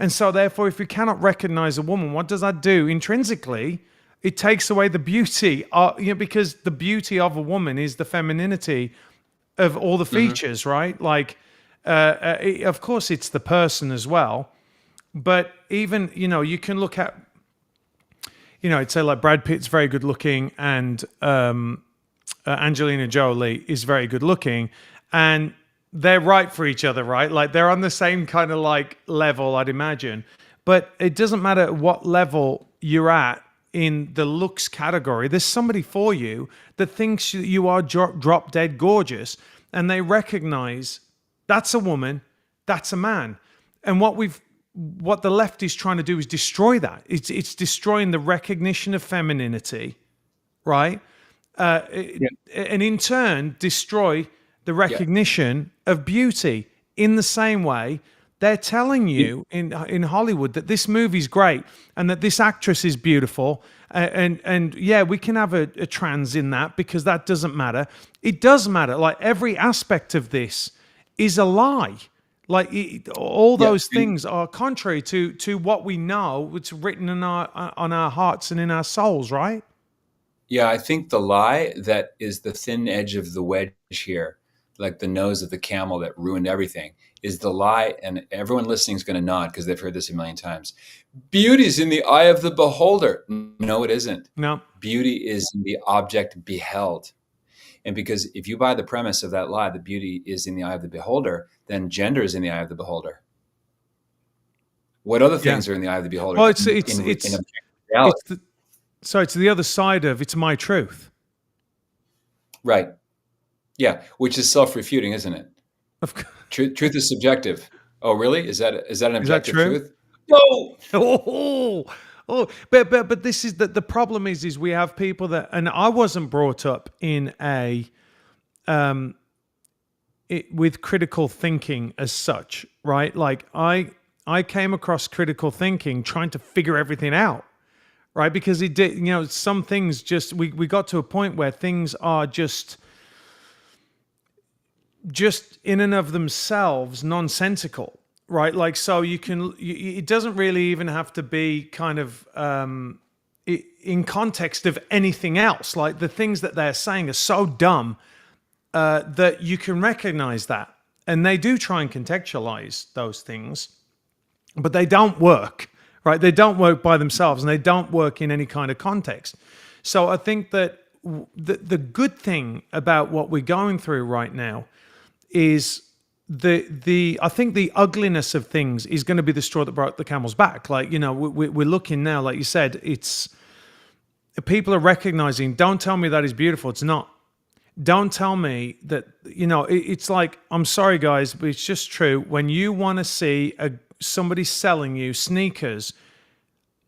And so therefore, if we cannot recognize a woman, what does that do? Intrinsically, it takes away the beauty, because the beauty of a woman is the femininity of all the features, mm-hmm. right? Like, of course, it's the person as well. But even, you know, you can look at, you know, I'd say like Brad Pitt's very good looking, and Angelina Jolie is very good looking, and they're right for each other, right? Like, they're on the same kind of like level, I'd imagine. But it doesn't matter what level you're at in the looks category. There's somebody for you that thinks you are drop dead gorgeous, and they recognize that's a woman, that's a man. And what the left is trying to do is destroy that. It's destroying the recognition of femininity, right? Yeah. And in turn destroy the recognition of beauty. In the same way, they're telling Yeah. you in Hollywood that this movie's great and that this actress is beautiful. And yeah, we can have a trans in that because that doesn't matter. It does matter. Like every aspect of this is a lie. Like all Yeah. those things are contrary to what we know. It's written in on our hearts and in our souls, right? Yeah, I think the lie that is the thin edge of the wedge here, like the nose of the camel that ruined everything, is the lie. And everyone listening is going to nod because they've heard this a million times. Beauty's in the eye of the beholder. No, it isn't. No. Beauty is in the object beheld. And because if you buy the premise of that lie, that beauty is in the eye of the beholder, then gender is in the eye of the beholder. What other Yeah. things are in the eye of the beholder Well, in objective reality? it's the other side of it's my truth. Right. Yeah, which is self-refuting, isn't it? Of c- Truth is subjective. Oh, really? Is that an Is that objective true? truth? No. But this is the problem is we have people that, and I wasn't brought up in with critical thinking as such, right? Like I came across critical thinking trying to figure everything out, right? Because it did, some things just we got to a point where things are just in and of themselves nonsensical, right? Like, so it doesn't really even have to be kind of in context of anything else. Like the things that they're saying are so dumb that you can recognize that. And they do try and contextualize those things, but they don't work, right? They don't work by themselves and they don't work in any kind of context. So I think that the good thing about what we're going through right now is I think the ugliness of things is going to be the straw that broke the camel's back. Like, we're looking now, like you said, it's people are recognizing, don't tell me that is beautiful. It's not. Don't tell me that, it's like, I'm sorry guys, but it's just true. When you want to see somebody selling you sneakers,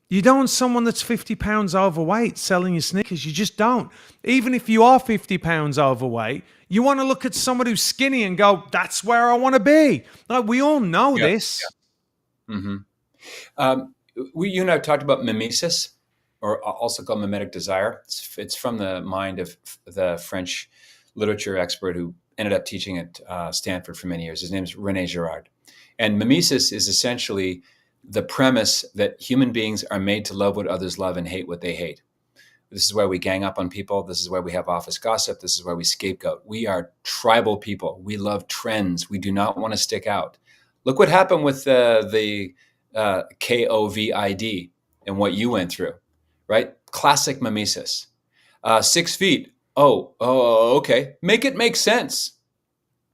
you don't want someone that's 50 pounds overweight selling you sneakers. You just don't. Even if you are 50 pounds overweight, you want to look at someone who's skinny and go, that's where I want to be. Like, we all know this. Yeah. You and I have talked about mimesis, or also called mimetic desire. It's from the mind of the French literature expert who ended up teaching at Stanford for many years. His name is René Girard. And mimesis is essentially the premise that human beings are made to love what others love and hate what they hate. This is why we gang up on people. This is why we have office gossip. This is why we scapegoat. We are tribal people. We love trends. We do not want to stick out. Look what happened with the COVID and what you went through, right? Classic mimesis. 6 feet. Oh, okay. Make it make sense.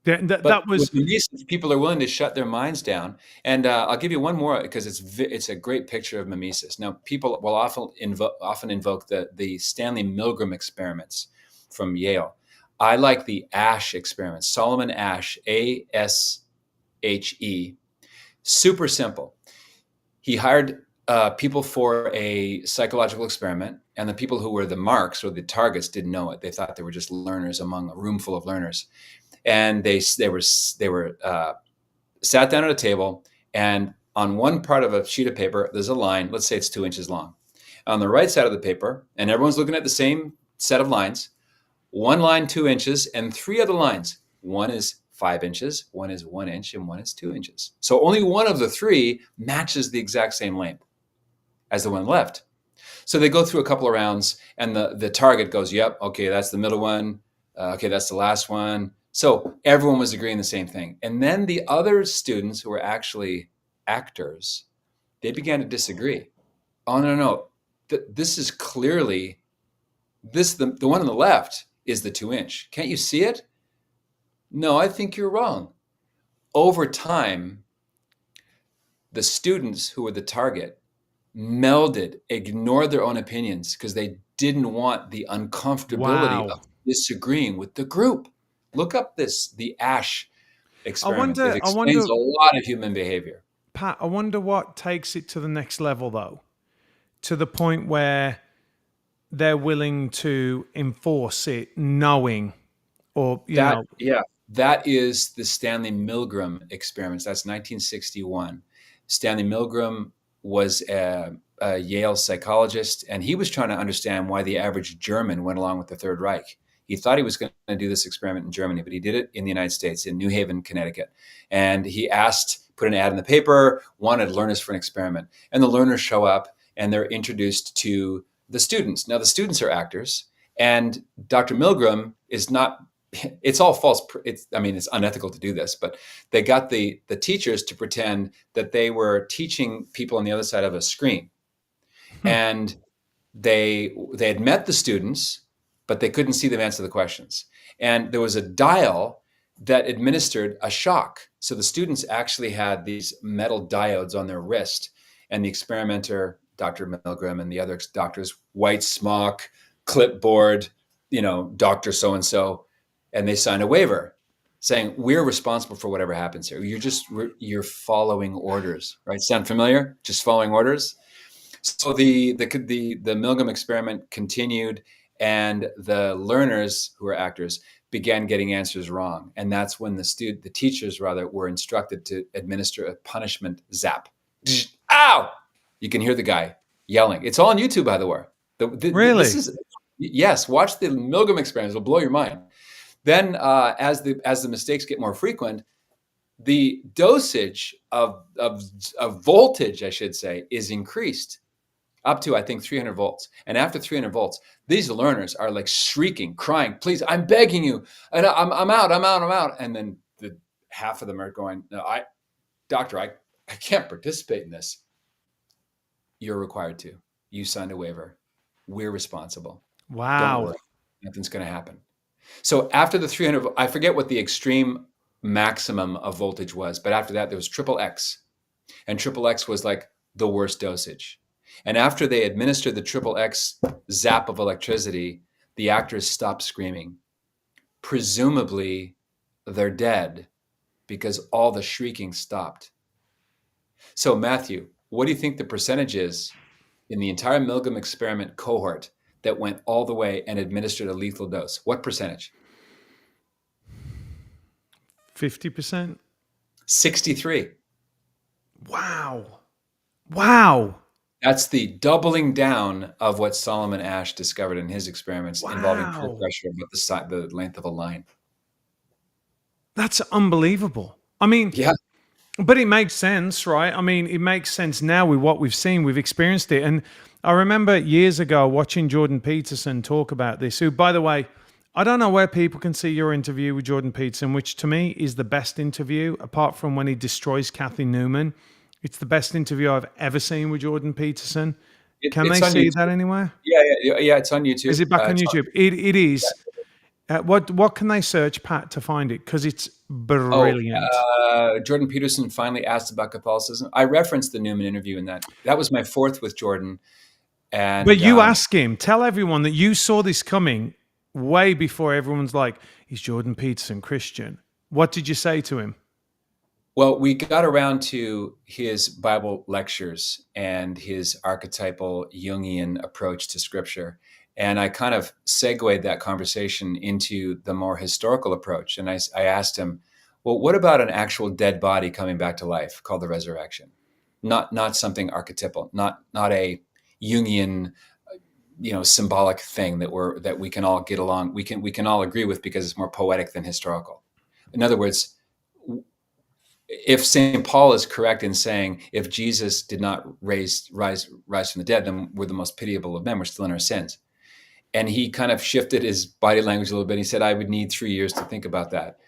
That was with mimesis, people are willing to shut their minds down. And I'll give you one more because it's a great picture of mimesis. Now, people will often invoke the Stanley Mgrim experiments from Yale. I like the Asch experiment, Solomon Asch, Ashe. Super simple. He hired people for a psychological experiment, and the people who were the marks or the targets didn't know it. They thought they were just learners among a room full of learners. And they were sat down at a table, and on one part of a sheet of paper, there's a line. Let's say it's 2 inches long. On the right side of the paper, and everyone's looking at the same set of lines. One line 2 inches, and 3 other lines. One is 5 inches, one is 1 inch, and one is 2 inches. So only one of the 3 matches the exact same length as the one left. So they go through a couple of rounds, and the target goes, "Yep, okay, that's the middle one. Okay, that's the last one." So everyone was agreeing the same thing. And then the other students who were actually actors, they began to disagree. Oh, no. This is clearly, the one on the left is the 2 inch. Can't you see it? No, I think you're wrong. Over time, the students who were the target melded, ignored their own opinions because they didn't want the uncomfortability of disagreeing with the group. Look up the Asch experiment. It explains a lot of human behavior. Pat, I wonder what takes it to the next level, though, to the point where they're willing to enforce it knowing, or, That is the Stanley Milgram experiments. That's 1961. Stanley Milgram was a Yale psychologist, and he was trying to understand why the average German went along with the Third Reich. He thought he was going to do this experiment in Germany, but he did it in the United States, in New Haven, Connecticut. And he put an ad in the paper, wanted learners for an experiment. And the learners show up, and they're introduced to the students. Now, the students are actors, and Dr. Milgram is not. It's all false. It's unethical to do this, but they got the teachers to pretend that they were teaching people on the other side of a screen. And they had met the students, but they couldn't see them answer the questions. And there was a dial that administered a shock. So the students actually had these metal diodes on their wrist, and the experimenter, Dr. Milgram, and the other doctors, white smock, clipboard, Dr. So-and-so, and they signed a waiver saying, we're responsible for whatever happens here. You're following orders, right? Sound familiar? Just following orders. So the Milgram experiment continued, and the learners, who are actors, began getting answers wrong. And that's when the teachers were instructed to administer a punishment zap. Ow! You can hear the guy yelling. It's all on YouTube, by the way. Really? Yes, watch the Milgram experiments. It'll blow your mind. Then, as the mistakes get more frequent, the dosage of voltage, I should say, is increased up to, I think, 300 volts. And after 300 volts, these learners are like shrieking, crying, "Please, I'm begging you, and I'm out." And then half of them are going, "No, doctor, I can't participate in this." You're required to. You signed a waiver. We're responsible. Wow. Don't worry. Nothing's going to happen. So after the 300, I forget what the extreme maximum of voltage was, but after that, there was triple X. And triple X was like the worst dosage. And after they administered the triple X zap of electricity, the actors stopped screaming. Presumably, they're dead because all the shrieking stopped. So Matthew, what do you think the percentage is in the entire Milgram experiment cohort that went all the way and administered a lethal dose? What percentage? 50%? 63. Wow. That's the doubling down of what Solomon Asch discovered in his experiments involving pure pressure about the length of a line. That's unbelievable. I mean, yeah. But it makes sense, right? I mean, it makes sense now with what we've seen. We've experienced it. And I remember years ago watching Jordan Peterson talk about this, who, by the way, I don't know where people can see your interview with Jordan Peterson, which to me is the best interview, apart from when he destroys Kathy Newman. It's the best interview I've ever seen with Jordan Peterson. Can they see that anywhere? Yeah, it's on YouTube. Is it back on YouTube? It is. What can they search, Pat, to find it? Because it's brilliant. Jordan Peterson finally asked about Catholicism. I referenced the Newman interview in that. That was my fourth with Jordan. But you ask him, tell everyone that you saw this coming way before everyone's like, is Jordan Peterson Christian? What did you say to him? Well, we got around to his Bible lectures and his archetypal Jungian approach to Scripture. And I kind of segued that conversation into the more historical approach. And I asked him, well, what about an actual dead body coming back to life called the resurrection? Not something archetypal, not a Jungian, symbolic thing that we can all get along. We can all agree with because it's more poetic than historical. In other words, if St. Paul is correct in saying if Jesus did not rise from the dead, then we're the most pitiable of men. We're still in our sins. And he kind of shifted his body language a little bit. He said, I would need 3 years to think about that.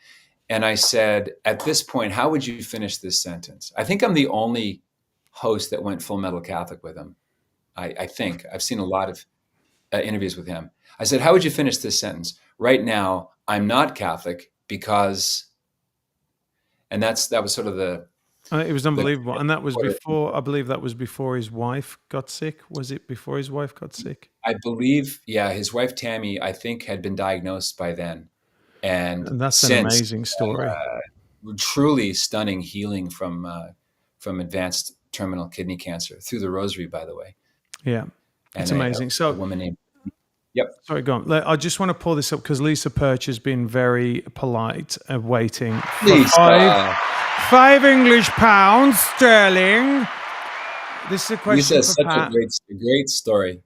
And I said, at this point, how would you finish this sentence? I think I'm the only host that went full metal Catholic with him. I think. I've seen a lot of interviews with him. I said, how would you finish this sentence? Right now, I'm not Catholic because... And that was sort of the... it was unbelievable. And that was before, I believe that was before his wife got sick. Was it before his wife got sick? I believe, his wife, Tammy, I think had been diagnosed by then. And that's an amazing story. Truly stunning healing from advanced terminal kidney cancer through the rosary, by the way. Yeah, it's amazing. So a woman named Yep. Sorry, go on. I just want to pull this up because Lisa Perch has been very polite and waiting for Lisa. five English pounds sterling. This is a question Lisa for is such Pat. a great story.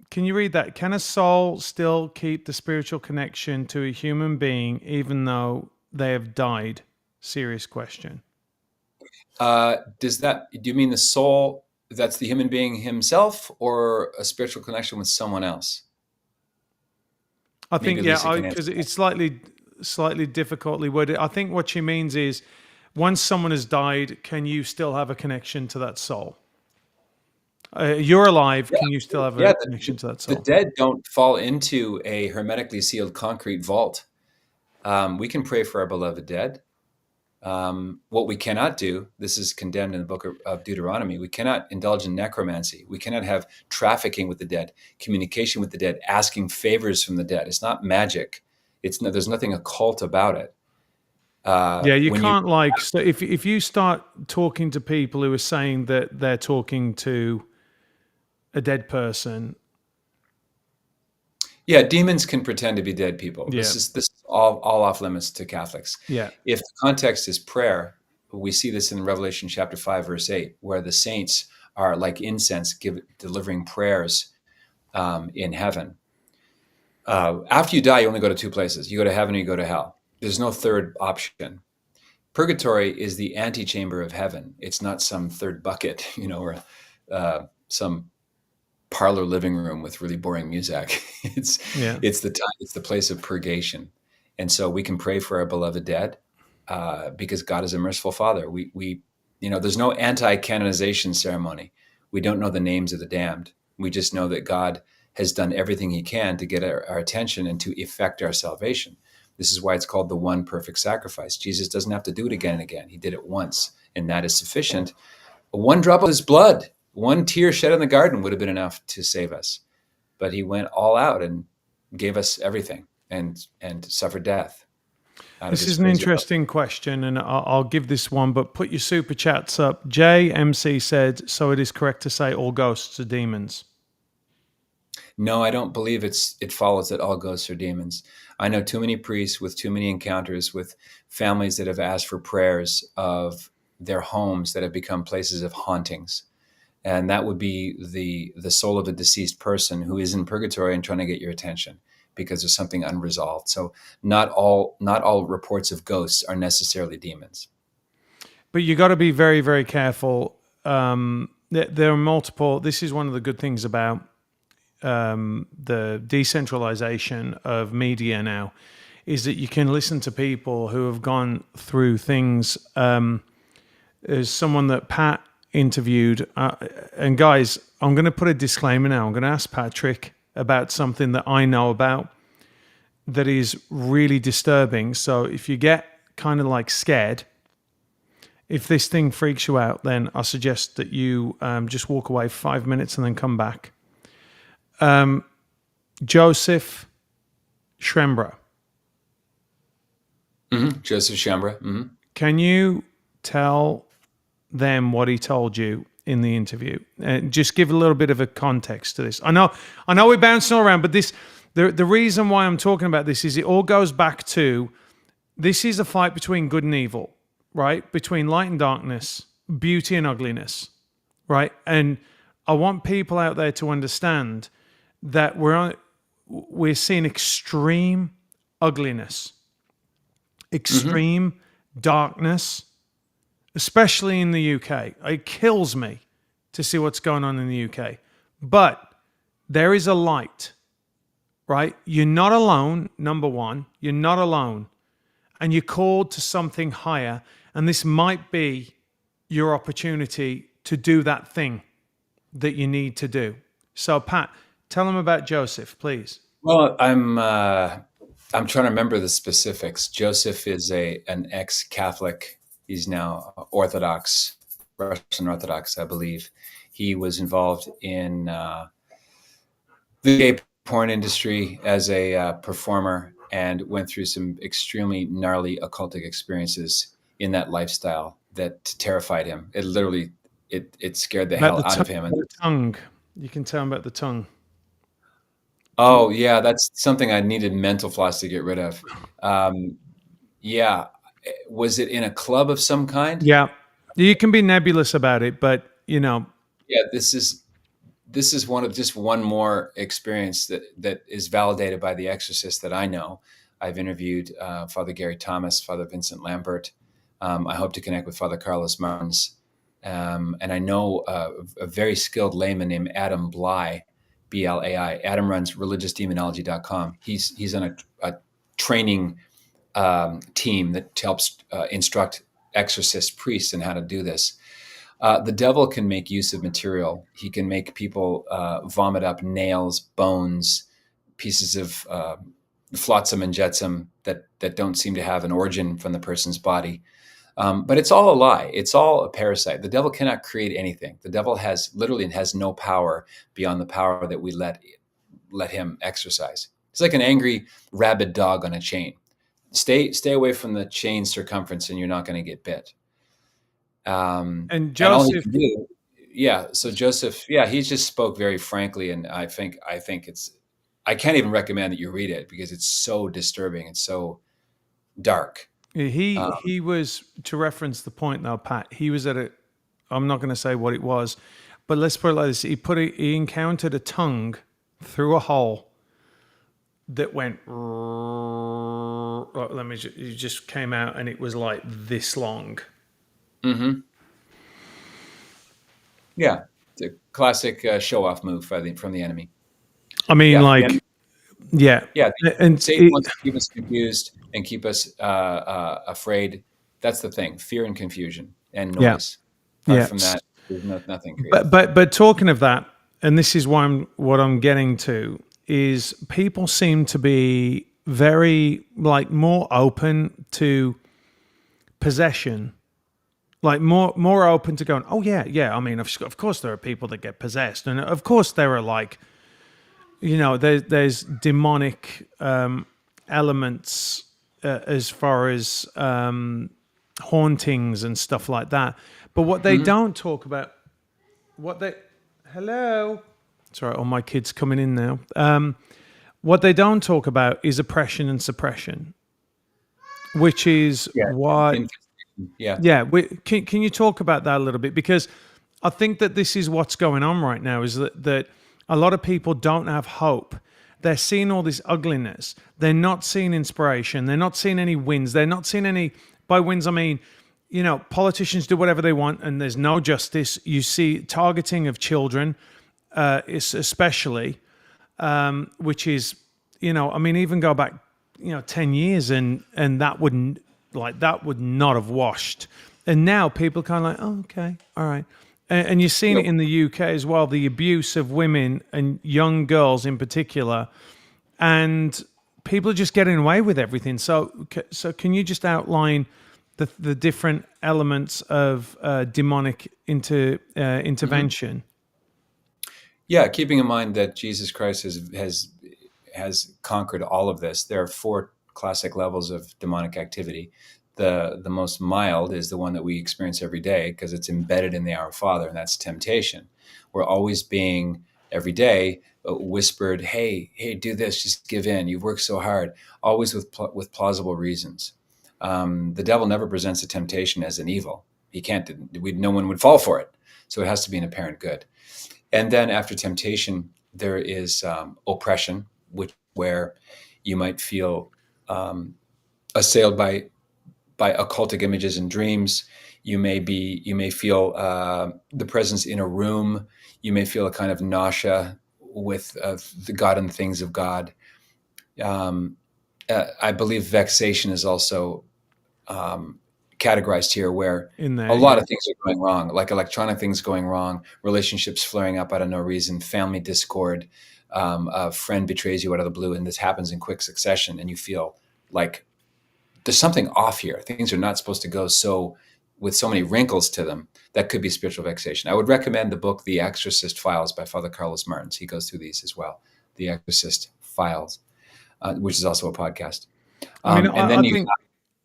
Can you read that? Can a soul still keep the spiritual connection to a human being even though they have died? Serious question. Do you mean the soul that's the human being himself, or a spiritual connection with someone else? I Maybe think, Lisa yeah, can answer because that. it's slightly difficultly worded. I think what she means is once someone has died, can you still have a connection to that soul? You're alive. Yeah, Can you still have yeah. a connection to that The soul? dead don't fall into a hermetically sealed concrete vault. We can pray for our beloved dead. What we cannot do, this is condemned in the book of Deuteronomy, we cannot indulge in necromancy. We cannot have trafficking with the dead, communication with the dead, asking favors from the dead. It's not magic. There's nothing occult about it. Yeah, you When you can't so if you start talking to people who are saying that they're talking to a dead person, Yeah, demons can pretend to be dead people. yeah, This is all off limits to Catholics. yeah, If the context is prayer, we see this in Revelation chapter 5, verse 8, where the saints are like incense delivering prayers in heaven. After you die, you only go to two places. You go to heaven or you go to hell. There's no third option. Purgatory is the antechamber of heaven. It's not some third bucket, or some parlor living room with really boring music. it's yeah. it's the time. It's the place of purgation, and so we can pray for our beloved dead because God is a merciful Father. There's no anti-canonization ceremony. We don't know the names of the damned. We just know that God has done everything He can to get our attention and to effect our salvation. This is why it's called the one perfect sacrifice. Jesus doesn't have to do it again and again. He did it once, and that is sufficient. One drop of His blood, one tear shed in the garden would have been enough to save us. But He went all out and gave us everything and suffered death out of This His is an crazy love. interesting question, and I'll give this one, but put your super chats up. JMC said, so it is correct to say all ghosts are demons. No, I don't believe it follows that all ghosts are demons. I know too many priests with too many encounters with families that have asked for prayers of their homes that have become places of hauntings. And that would be the soul of a deceased person who is in purgatory and trying to get your attention because there's something unresolved. So not all reports of ghosts are necessarily demons. But you got to be very, very careful. There are multiple. This is one of the good things about the decentralization of media now, is that you can listen to people who have gone through things. There's someone that Pat interviewed, and guys, I'm going to put a disclaimer now. I'm going to ask Patrick about something that I know about that is really disturbing. So if you get kind of like scared, if this thing freaks you out, then I suggest that you just walk away for 5 minutes and then come back. Joseph Schrembra. Mm-hmm. Joseph Schembra. Mm-hmm. Can you tell them what he told you in the interview? Just give a little bit of a context to this. I know we're bouncing all around, but the reason why I'm talking about this is it all goes back to, this is a fight between good and evil, right? Between light and darkness, beauty and ugliness, right? And I want people out there to understand that we're seeing extreme ugliness, extreme darkness, especially in the UK. It kills me to see what's going on in the UK. But there is a light, right? You're not alone, number one. You're not alone. And you're called to something higher. And this might be your opportunity to do that thing that you need to do. So, Pat, tell them about Joseph, please. Well, I'm trying to remember the specifics. Joseph is an ex-Catholic. He's now Orthodox, Russian Orthodox, I believe. He was involved in the gay porn industry as a performer and went through some extremely gnarly occultic experiences in that lifestyle that terrified him. It literally, it scared the hell out of him. And the tongue. You can tell them about the tongue. Oh, yeah, that's something I needed mental floss to get rid of. Um, yeah. Was it in a club of some kind? Yeah, you can be nebulous about it, but you know, Yeah, this is one more experience that is validated by the exorcist that I know. I've interviewed Father Gary Thomas, Father Vincent Lambert. I hope to connect with Father Carlos Martins, and I know a very skilled layman named Adam Bly, Blai. Adam runs religiousdemonology.com. He's on a training team that helps instruct exorcist priests in how to do this. The devil can make use of material. He can make people vomit up nails, bones, pieces of flotsam and jetsam that don't seem to have an origin from the person's body. But it's all a lie. It's all a parasite. The devil cannot create anything. The devil literally has no power beyond the power that we let him exercise. It's like an angry rabid dog on a chain. Stay away from the chain circumference, and you're not going to get bit. and And all he Joseph, can do, yeah. So Joseph, yeah, he just spoke very frankly, and I think I can't even recommend that you read it because it's so disturbing and so dark. Uh, he was, to reference the point though, Pat. He was at a. I'm not going to say what it was, but let's put it like this: he encountered a tongue through a hole that went. Let me. It just came out, and it was like this long. mhm. Yeah, it's a classic show-off move from the enemy. I mean, Yeah, like, yeah, yeah. and Satan wants to keep us confused and keep us afraid. That's the thing: fear and confusion and yeah, noise. Apart yeah. from that, there's nothing But creative. talking of that, and this is what I'm getting to is people seem to be very like more open to possession, like more open to going, oh yeah, yeah. I mean, of course there are people that get possessed, and of course there are like, there's demonic elements as far as hauntings and stuff like that. But what they Mhm. don't talk about, what they hello, sorry, all my kids coming in now. What they don't talk about is oppression and suppression, which is Yeah, what. infestation. Yeah. Yeah, can you talk about that a little bit? Because I think that this is what's going on right now. Is that a lot of people don't have hope. They're seeing all this ugliness. They're not seeing inspiration. They're not seeing any wins. They're not seeing any. By wins, I mean, politicians do whatever they want, and there's no justice. You see targeting of children, especially, which is, I mean, even go back, 10 years, and that would not have washed. And now people kind of like, oh, okay, all right. And you're seeing it Yep. in the UK as well, the abuse of women and young girls in particular, and people are just getting away with everything. So can you just outline the different elements of demonic Mhm. intervention? Yeah, keeping in mind that Jesus Christ has conquered all of this. There are four classic levels of demonic activity. The most mild is the one that we experience every day because it's embedded in the Our Father, and that's temptation. We're always being every day whispered, "Hey, hey, do this. Just give in. You've worked so hard." Always with plausible reasons. The devil never presents a temptation as an evil. He can't. No one would fall for it. So it has to be an apparent good. And then after temptation, there is oppression, where you might feel assailed by occultic images and dreams. You may feel the presence in a room. You may feel a kind of nausea with the God and the things of God. Um, I believe vexation is also categorized here, where In a there, lot yeah. of things are going wrong, like electronic things going wrong, relationships flaring up out of no reason, family discord, a friend betrays you out of the blue, and this happens in quick succession, and you feel like there's something off here. Things are not supposed to go so with so many wrinkles to them. That could be spiritual vexation. I would recommend the book The Exorcist Files by Father Carlos Martins. He goes through these as well. The Exorcist Files, which is also a podcast. I mean, And I then you think.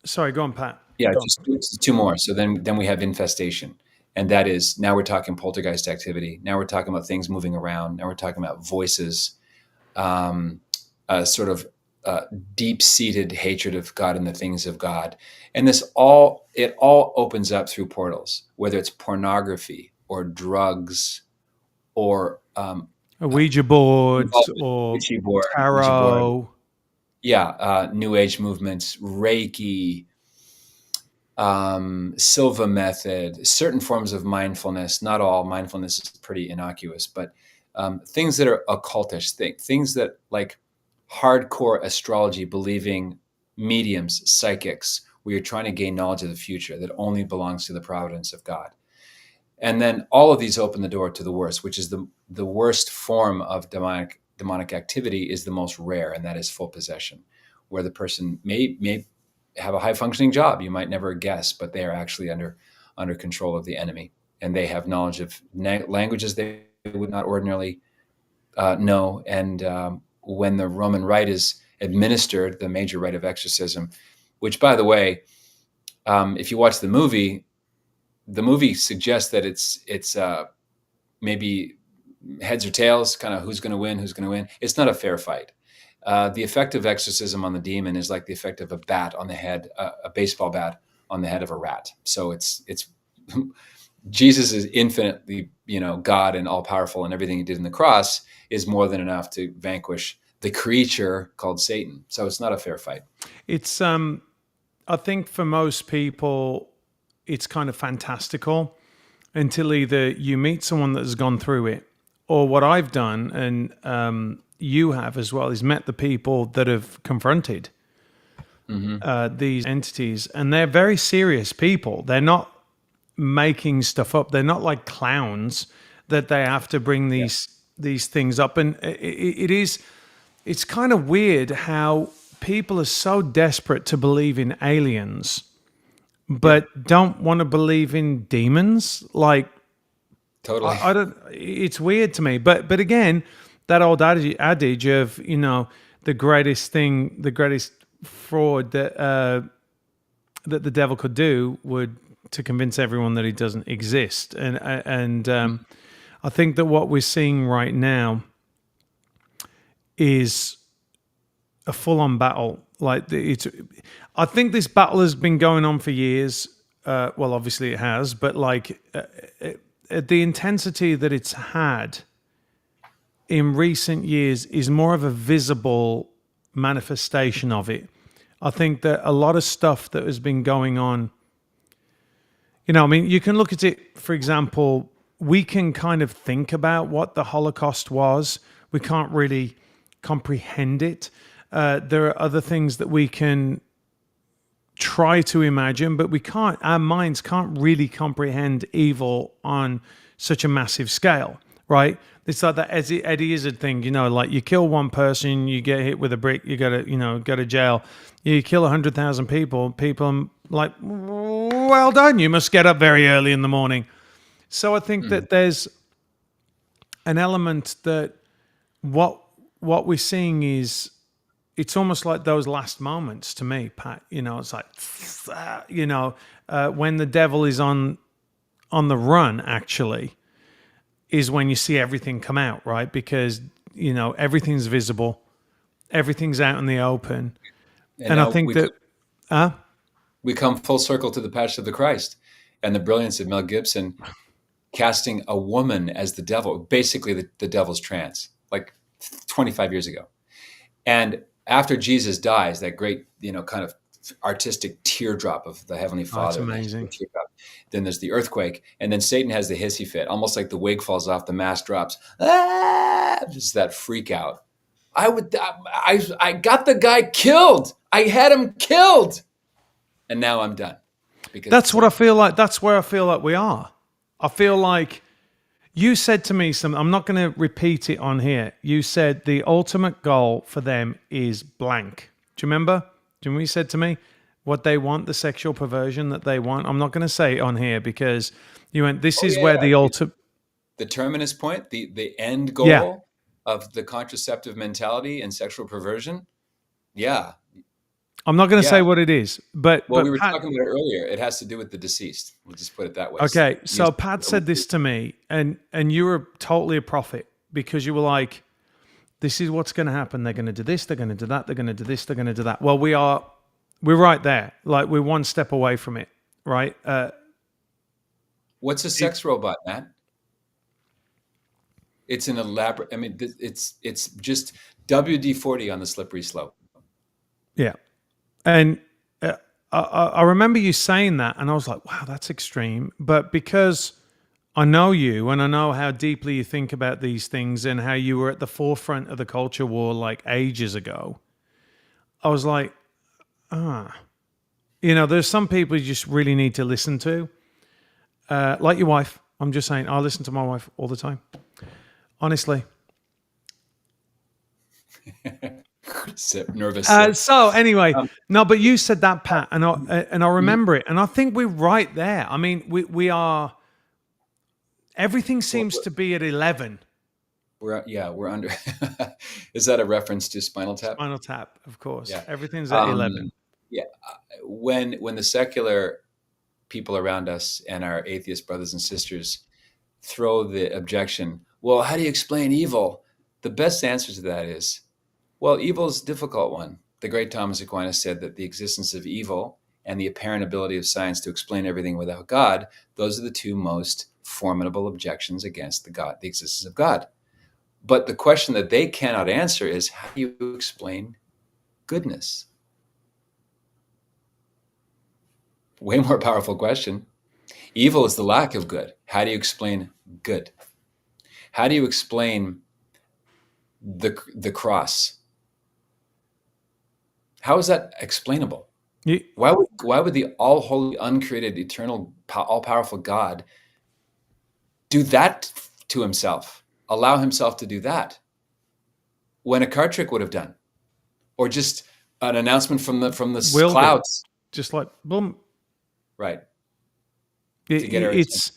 Sorry, go on, Pat. yeah, Go on. just two more. So then we have infestation, and that is now we're talking poltergeist activity. Now we're talking about things moving around. Now we're talking about voices. a sort of deep-seated hatred of God and the things of God. And it all opens up through portals, whether it's pornography or drugs or Ouija boards involvement, or Ouija board, tarot. New Age movements, Reiki, Silva method, certain forms of mindfulness. Not all mindfulness is pretty innocuous, but things that are occultish, things that like hardcore astrology, believing mediums, psychics, where you're trying to gain knowledge of the future that only belongs to the providence of God. And then all of these open the door to the worst, which is the worst form of demonic activity is the most rare, and that is full possession, where the person may have a high functioning job you might never guess, but they are actually under control of the enemy, and they have knowledge of languages they would not ordinarily know. And when the Roman rite is administered, the major rite of exorcism, which, by the way, if you watch the movie suggests that it's maybe heads or tails, kind of who's going to win. It's not a fair fight. The effect of exorcism on the demon is like the effect of a bat on the head, a baseball bat on the head of a rat. So it's Jesus is infinitely, God and all powerful, and everything he did in the cross is more than enough to vanquish the creature called Satan. So it's not a fair fight. It's I think for most people, it's kind of fantastical until either you meet someone that has gone through it, or what I've done, and you have as well, is met the people that have confronted these entities, and they're very serious people. They're not making stuff up. They're not like clowns that they have to bring these things up. And it's kind of weird how people are so desperate to believe in aliens, but don't want to believe in demons. Like, Totally. I don't. It's weird to me. But again, that old adage of the greatest fraud that the devil could do would to convince everyone that he doesn't exist. And I think that what we're seeing right now is a full-on battle. I think this battle has been going on for years. Well, obviously it has, but the intensity that it's had in recent years is more of a visible manifestation of it. I think that a lot of stuff that has been going on, you can look at it, for example, we can kind of think about what the Holocaust was. We can't really comprehend it. There are other things that we can try to imagine, but our minds can't really comprehend evil on such a massive scale, right? It's like that Eddie Izzard thing, like you kill one person, you get hit with a brick, you go to jail. You kill 100,000 people like, well done, you must get up very early in the morning. So I think that there's an element that what we're seeing is, it's almost like those last moments to me, Pat. It's like, when the devil is on the run, actually, is when you see everything come out, right? Because, everything's visible, everything's out in the open. And I think that... we come full circle to the Passion of the Christ and the brilliance of Mel Gibson casting a woman as the devil, basically the devil's trance, like 25 years ago. And after Jesus dies, that great, kind of artistic teardrop of the Heavenly Father. Oh, it's amazing. Then there's the earthquake, and then Satan has the hissy fit, almost like the wig falls off, the mask drops. Just that freak out. I got the guy killed. I had him killed, and now I'm done. Because that's what I feel like. That's where I feel like we are. I feel like you said to me something. I'm not going to repeat it on here. You said the ultimate goal for them is blank. Do you remember? Do you remember what you said to me? What they want, the sexual perversion that they want. I'm not going to say it on here because you went, this is where the ultimate... The terminus point, the end goal of the contraceptive mentality and sexual perversion. Yeah. I'm not going to say what it is, but... Well, we were talking about it earlier. It has to do with the deceased. We'll just put it that way. Okay, so Pat said this to me, and you were totally a prophet because you were like, This is what's going to happen. They're going to do this. They're going to do that. They're going to do this. They're going to do that. Well, we're right there. Like, we're one step away from it, right? What's a sex robot, Matt? It's an elaborate. I mean, it's just WD-40 on the slippery slope. Yeah, and I remember you saying that, and I was like, wow, that's extreme. But because I know you, and I know how deeply you think about these things, and how you were at the forefront of the culture war like ages ago, I was like, there's some people you just really need to listen to, like your wife. I'm just saying, I listen to my wife all the time, honestly. Nervous. So anyway, no, but you said that, Pat, and I remember it, and I think we're right there. I mean, we are. Everything seems to be at 11. We're under. Is that a reference to Spinal Tap? Spinal Tap, of course. Yeah. Everything's at 11. Yeah. When the secular people around us and our atheist brothers and sisters throw the objection, well, how do you explain evil? The best answer to that is, well, evil is a difficult one. The great Thomas Aquinas said that the existence of evil and the apparent ability of science to explain everything without God, those are the two most formidable objections against the existence of God. But the question that they cannot answer is, how do you explain goodness? Way more powerful question. Evil is the lack of good. How do you explain good? How do you explain the cross? How is that explainable? Why would the all-holy, uncreated, eternal, all-powerful God do that to himself? Allow himself to do that when a card trick would have done, or just an announcement from the clouds, just like boom. Right. It's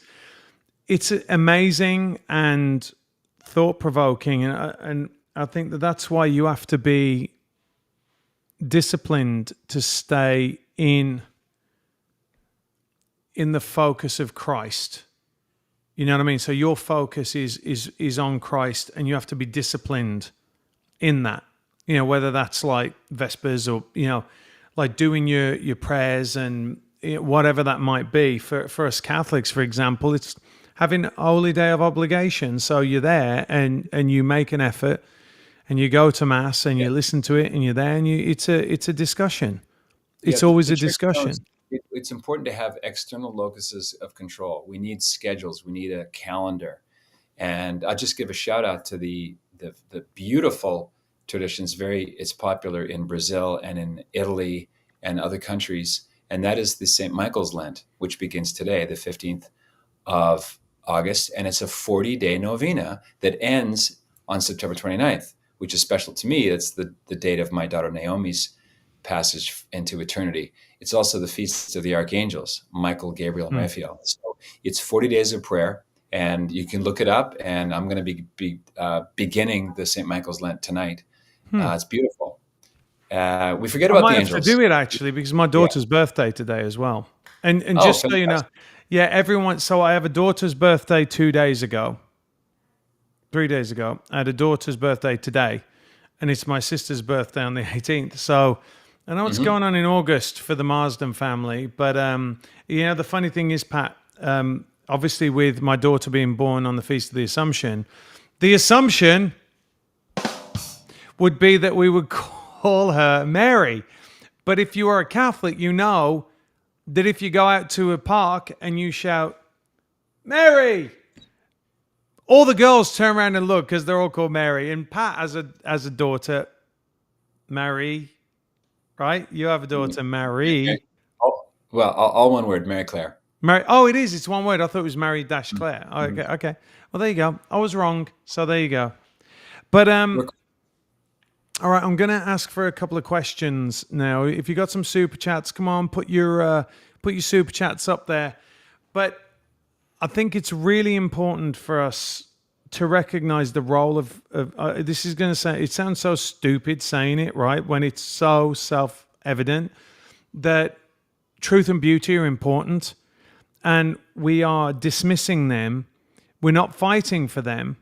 amazing and thought-provoking, and I think that's why you have to be disciplined to stay in the focus of Christ. You know what I mean? So your focus is on Christ, and you have to be disciplined in that. Whether that's like Vespers or like doing your prayers and whatever that might be. For us Catholics, for example, it's having a holy day of obligation. So you're there and you make an effort, and you go to mass and you listen to it, and you're there, and it's a discussion. It's always a discussion. It's important to have external locuses of control. We need schedules. We need a calendar. And I'll just give a shout out to the beautiful traditions. It's popular in Brazil and in Italy and other countries. And that is the St. Michael's Lent, which begins today, the 15th of August. And it's a 40-day novena that ends on September 29th, which is special to me. It's the date of my daughter Naomi's passage into eternity. It's also the feast of the archangels, Michael, Gabriel, and Raphael. So it's 40 days of prayer, and you can look it up. And I'm going to be beginning the St. Michael's Lent tonight. It's beautiful. We forget about the angels. I might have to do it actually, because my daughter's birthday today as well. And just so you know, everyone. So I have a daughter's birthday 3 days ago. I had a daughter's birthday today, and it's my sister's birthday on the 18th. So I know what's going on in August for the Marsden family. But, the funny thing is, Pat, obviously with my daughter being born on the Feast of the Assumption would be that we would call her Mary. But if you are a Catholic, you know that if you go out to a park and you shout, Mary, all the girls turn around and look because they're all called Mary. And Pat has a daughter, Mary, right? You have a daughter, Mary. Okay. Oh, well, all one word, Mary Claire. Mary. Oh, it is. It's one word. I thought it was Mary - Claire. Oh, okay. Well, there you go. I was wrong. So there you go. But all right, I'm going to ask for a couple of questions now. If you got some super chats, come on, put your super chats up there. But I think it's really important for us to recognize the role of this is going to say, it sounds so stupid saying it, right? When it's so self-evident that truth and beauty are important, and we are dismissing them. We're not fighting for them.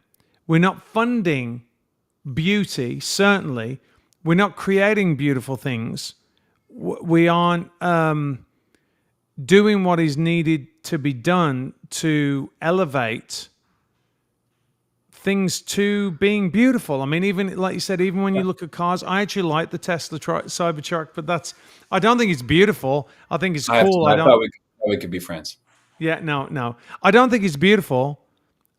We're not funding beauty, certainly. We're not creating beautiful things. We aren't doing what is needed to be done to elevate things to being beautiful. I mean, even like you said, even when you look at cars, I actually like the Tesla Cybertruck, but I don't think it's beautiful. I think it's cool. I thought we could be friends. Yeah, no. I don't think it's beautiful,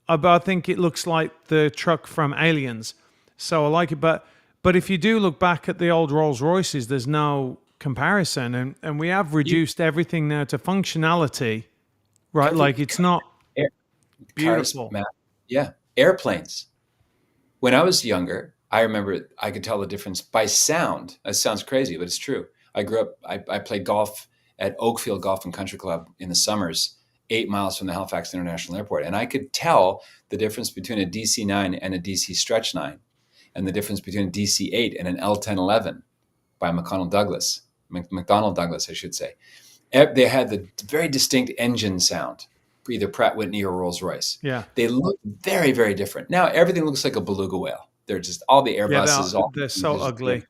but I think it looks like the truck from Aliens. So I like it. But if you do look back at the old Rolls Royces, there's no comparison. And we have reduced everything now to functionality, right? Like it's not beautiful. Yeah. Airplanes. When I was younger, I remember I could tell the difference by sound. That sounds crazy, but it's true. I grew up, I played golf at Oakfield Golf and Country Club in the summers, 8 miles from the Halifax International Airport. And I could tell the difference between a DC-9 and a DC Stretch 9, and the difference between a DC-8 and an L1011 by McDonnell Douglas, I should say. They had the very distinct engine sound, either Pratt Whitney or Rolls Royce. Yeah. They look very, very different. Now everything looks like a beluga whale. They're just all the Airbuses. They're so ugly.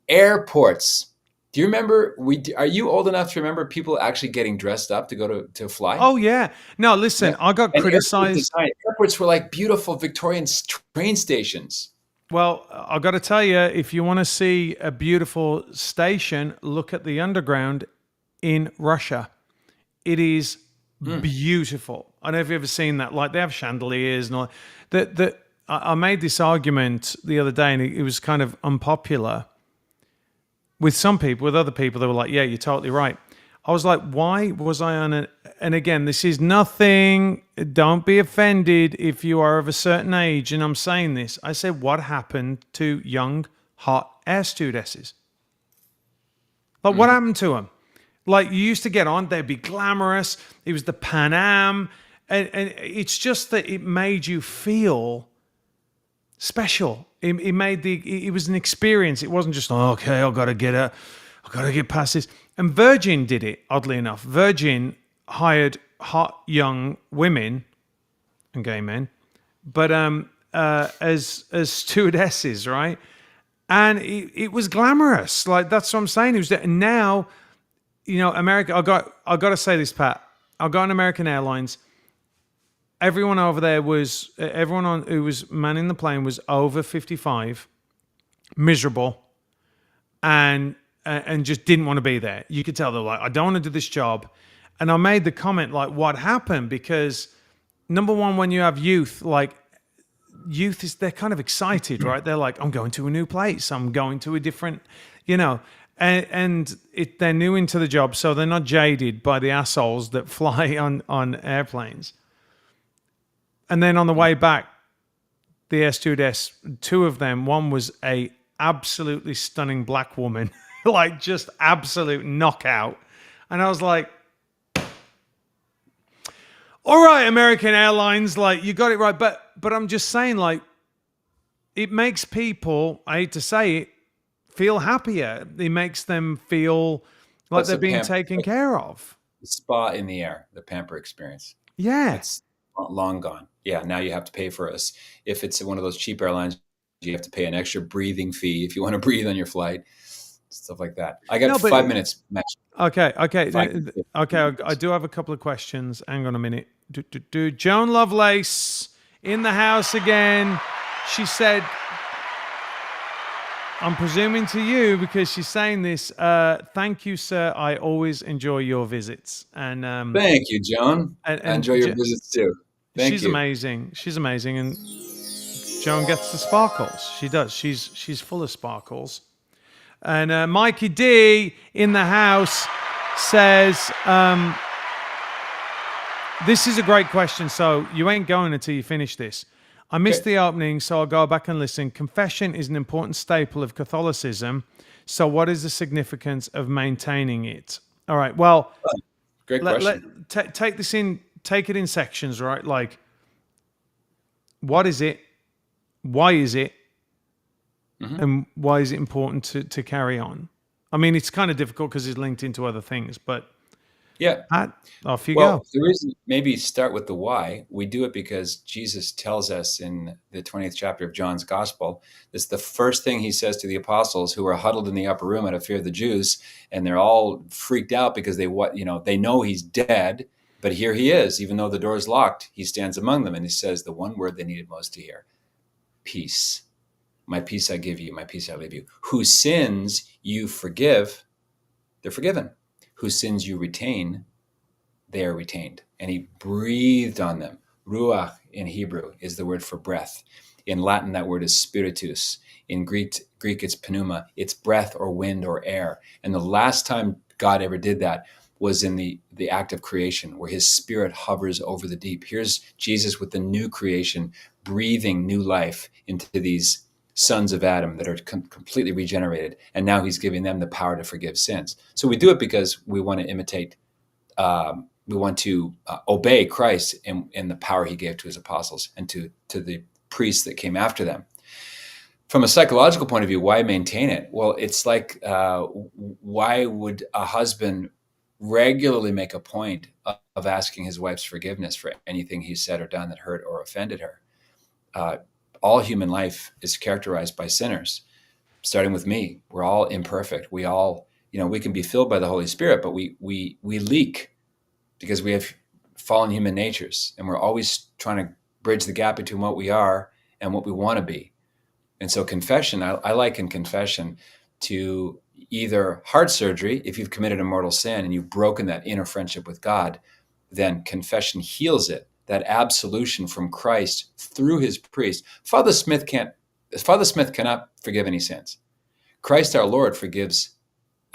Airports. Do you remember? Are you old enough to remember people actually getting dressed up to go to fly? Oh yeah. No, listen, I got criticized. Airports were like beautiful Victorian train stations. Well, I got to tell you, if you want to see a beautiful station, look at the underground in Russia. It is beautiful. I don't know if you've ever seen that. Like they have chandeliers and all that. I made this argument the other day, and it was kind of unpopular with some people. With other people, they were like, "Yeah, you're totally right." I was like, "Why was I on it?" And again, this is nothing. Don't be offended if you are of a certain age, and I'm saying this. I said, "What happened to young, hot air stewardesses? Like, what happened to them? Like, you used to get on, they'd be glamorous. It was the Pan Am. And it's just that it made you feel special. It was an experience. It wasn't just, oh, okay, I've got to get past this. And Virgin did it, oddly enough. Virgin hired hot young women and gay men, but as stewardesses, right? And it was glamorous. Like, that's what I'm saying. It was now, America. I got to say this, Pat. I got on American Airlines. Everyone over there who was manning the plane was over 55, miserable, and just didn't want to be there. You could tell they're like, I don't want to do this job. And I made the comment, like, what happened? Because number one, when you have youth, like they're kind of excited, right? They're like, I'm going to a new place. I'm going to a different, and they're new into the job. So they're not jaded by the assholes that fly on airplanes. And then on the way back, the air stewardess, two of them, one was a absolutely stunning black woman, like just absolute knockout. And I was like, all right, American Airlines, like you got it right. But I'm just saying, like, it makes people, I hate to say it, feel happier. It makes them feel like they're being taken care of. The spa in the air, the pamper experience. Yeah. It's long gone. Yeah, now you have to pay for us. If it's one of those cheap airlines, you have to pay an extra breathing fee if you want to breathe on your flight, stuff like that. I got 5 minutes, Matt. Okay. I do have a couple of questions. Hang on a minute. Joan Lovelace in the house again. She said, I'm presuming to you because she's saying this. Thank you, sir. I always enjoy your visits. And thank you, Joan. And I enjoy your visits too. She's amazing. She's amazing, and Joan gets the sparkles. She does. She's full of sparkles. And Mikey D in the house says, this is a great question. So you ain't going until you finish this. I missed the opening, so I'll go back and listen. Confession is an important staple of Catholicism. So what is the significance of maintaining it? All right. Well, great question. Take it in sections, right? Like, what is it? Why is it? Mm-hmm. And why is it important to carry on? I mean, it's kind of difficult because it's linked into other things, but Yeah. Pat, off you Well, go. the reason, maybe start with the why. We do it because Jesus tells us in the 20th chapter of John's Gospel, this the first thing he says to the apostles who are huddled in the upper room out of fear of the Jews, and they're all freaked out because they know he's dead, but here he is, even though the door is locked, he stands among them and he says the one word they needed most to hear: peace. My peace I give you, my peace I leave you. Whose sins you forgive, they're forgiven. Whose sins you retain, they are retained. And he breathed on them. Ruach in Hebrew is the word for breath. In Latin, that word is spiritus. In Greek it's pneuma. It's breath or wind or air. And the last time God ever did that was in the act of creation, where his spirit hovers over the deep. Here's Jesus with the new creation, breathing new life into these sons of Adam that are completely regenerated. And now he's giving them the power to forgive sins. So we do it because we want to imitate we want to obey Christ in the power he gave to his apostles and to the priests that came after them. From a psychological point of view, why maintain it? Well, it's like, why would a husband regularly make a point of asking his wife's forgiveness for anything he said or done that hurt or offended her? All human life is characterized by sinners, starting with me. We're all imperfect. We all, we can be filled by the Holy Spirit, but we leak because we have fallen human natures, and we're always trying to bridge the gap between what we are and what we want to be. And so confession, I liken confession to either heart surgery. If you've committed a mortal sin and you've broken that inner friendship with God, then confession heals it. That absolution from Christ through his priest. Father Smith cannot forgive any sins. Christ our Lord forgives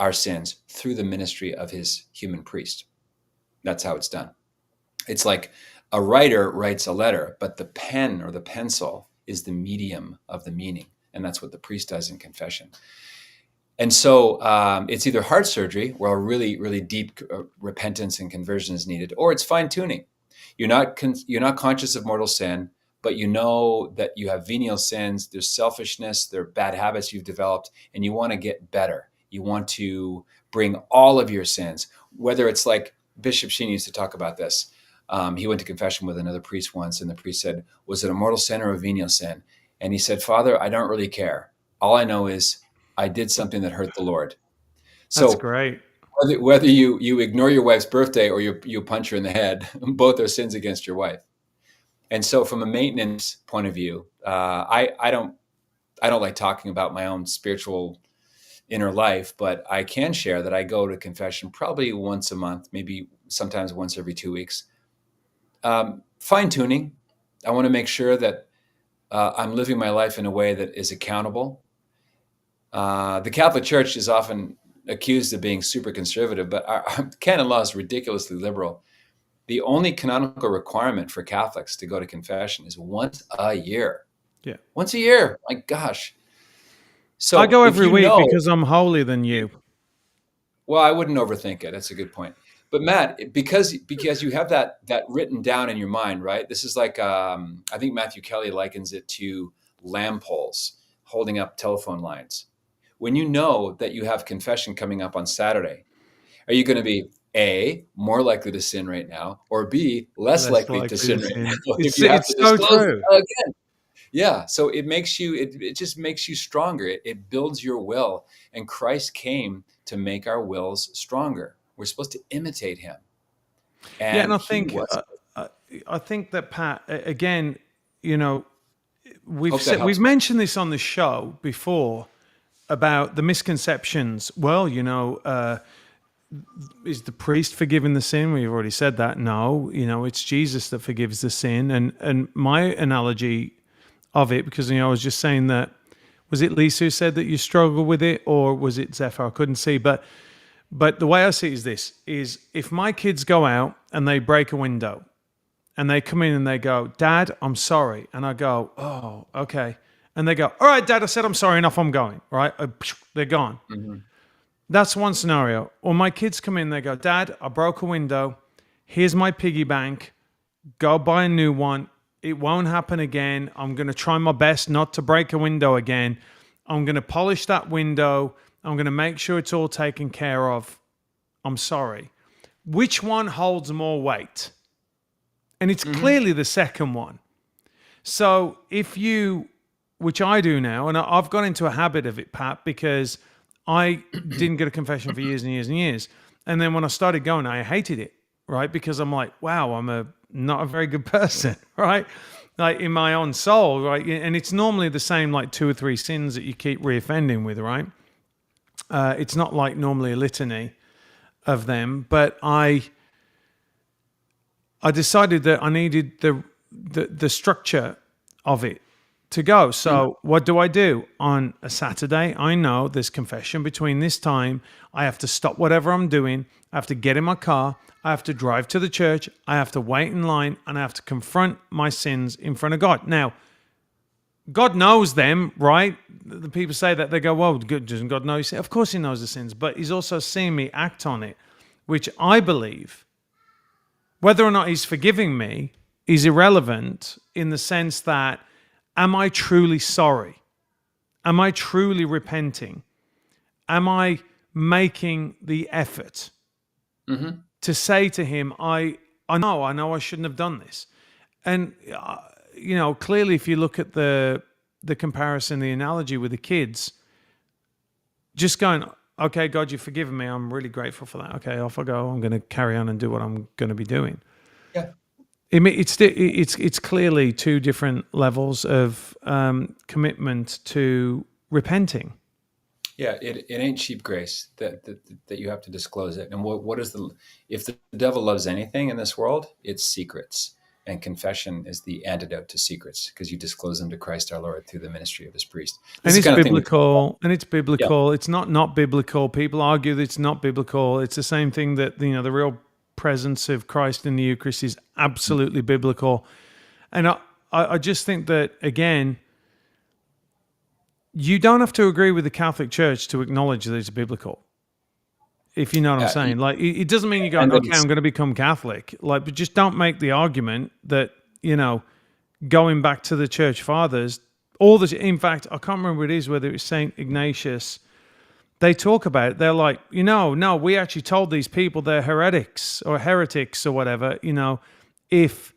our sins through the ministry of his human priest. That's how it's done. It's like a writer writes a letter, but the pen or the pencil is the medium of the meaning. And that's what the priest does in confession. And so it's either heart surgery, where a really, really deep repentance and conversion is needed, or it's fine tuning. You're not conscious of mortal sin, but you know that you have venial sins. There's selfishness, there are bad habits you've developed, and you want to get better. You want to bring all of your sins, whether it's like Bishop Sheen used to talk about this. He went to confession with another priest once, and the priest said, was it a mortal sin or a venial sin? And he said, Father, I don't really care. All I know is I did something that hurt the Lord. That's So great. whether you ignore your wife's birthday or you punch her in the head, both are sins against your wife. And so from a maintenance point of view, I don't like talking about my own spiritual inner life, but I can share that I go to confession probably once a month, maybe sometimes once every 2 weeks. Fine tuning. I want to make sure that I'm living my life in a way that is accountable. The Catholic Church is often accused of being super conservative, but our canon law is ridiculously liberal. The only canonical requirement for Catholics to go to confession is once a year. Yeah. Once a year. My gosh. So I go if every you week know, because I'm holier than you. well, I wouldn't overthink it. That's a good point. But Matt, because you have that written down in your mind, right? This is like I think Matthew Kelly likens it to lamp poles holding up telephone lines. When you know that you have confession coming up on Saturday, are you going to be A, more likely to sin right now, or B, less Less likely to likely to sin right sin. now if It's you have to so disclose it true. again? Yeah. So it makes you, it just makes you stronger. It builds your will. And Christ came to make our wills stronger. We're supposed to imitate him. Yeah, and And he was. I think that Pat, again, you know, Hope that we've helps, Matt. mentioned this on the show before about the misconceptions. Well, is the priest forgiving the sin? We've already said that. No, it's Jesus that forgives the sin. And my analogy of it, because I was just saying that, was it Lisa who said that you struggle with it, or was it Zephyr? I couldn't see, but the way I see it is this: is if my kids go out and they break a window, and they come in and they go, Dad, I'm sorry, and I go, oh, okay, and they go, all right, Dad, I said I'm sorry, enough, I'm going. Right? They're gone. Mm-hmm. That's one scenario. Or my kids come in, they go, Dad, I broke a window. Here's my piggy bank. Go buy a new one. It won't happen again. I'm going to try my best not to break a window again. I'm going to polish that window. I'm going to make sure it's all taken care of. I'm sorry. which one holds more weight? And it's clearly the second one. So if you, which I do now, and I've got into a habit of it, Pat, because I didn't get a confession for years and years and years. And then when I started going, I hated it, right? Because I'm like, wow, I'm not a very good person, right? Like in my own soul, right? And it's normally the same like 2 or 3 sins that you keep reoffending with, right? It's not like normally a litany of them, but I decided that I needed the structure of it to go. So what do? On a Saturday, I know there's confession between this time. I have to stop whatever I'm doing. I have to get in my car. I have to drive to the church. I have to wait in line, and I have to confront my sins in front of God. Now, God knows them, right? The people say that, they go, well, doesn't God know? Of course he knows the sins, but he's also seen me act on it, which I believe, whether or not he's forgiving me, is irrelevant in the sense that, am I truly sorry? Am I truly repenting? Am I making the effort to say to him, I know I shouldn't have done this. And, clearly if you look at the comparison, the analogy with the kids, just going, okay, God, you've forgiven me. I'm really grateful for that. Okay, off I go. I'm going to carry on and do what I'm going to be doing. Yeah. It's clearly 2 different levels of commitment to repenting. Yeah, it ain't cheap grace that you have to disclose it. And what is if the devil loves anything in this world, it's secrets. And confession is the antidote to secrets, because you disclose them to Christ our Lord through the ministry of his priest. And it's biblical. Yeah. It's not biblical. People argue that it's not biblical. It's the same thing that, the real presence of Christ in the Eucharist is absolutely biblical. And I just think that, again, you don't have to agree with the Catholic Church to acknowledge that it's biblical. If you know what I'm saying. Like, it doesn't mean you go, okay, I'm going to become Catholic. Like, but just don't make the argument that, going back to the Church Fathers, in fact, I can't remember what it is, whether it's St. Ignatius, they talk about it. They're like, no, we actually told these people they're heretics or whatever, if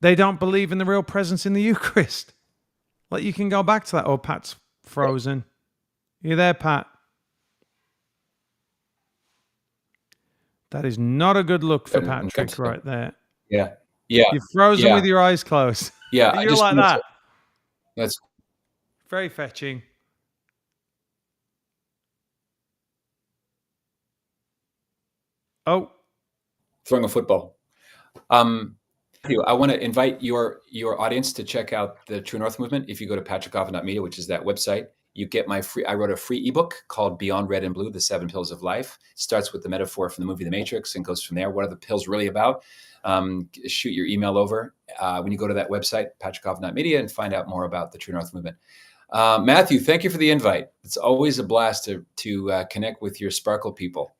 they don't believe in the real presence in the Eucharist. Like, you can go back to that. Oh, Pat's frozen. You there, Pat? That is not a good look for Patrick right there. Yeah. Yeah. You're frozen with your eyes closed. Yeah. You're like that. That's very fetching. Oh. Throwing a football. I want to invite your audience to check out the True North Movement. If you go to patrickcoffin.media, which is that website, you get I wrote a free ebook called Beyond Red and Blue, The 7 Pills of Life. It starts with the metaphor from the movie The Matrix and goes from there. What are the pills really about? Shoot your email over when you go to that website, patrickcoffin.media, and find out more about the True North Movement. Matthew, thank you for the invite. It's always a blast to connect with your Sparkle people.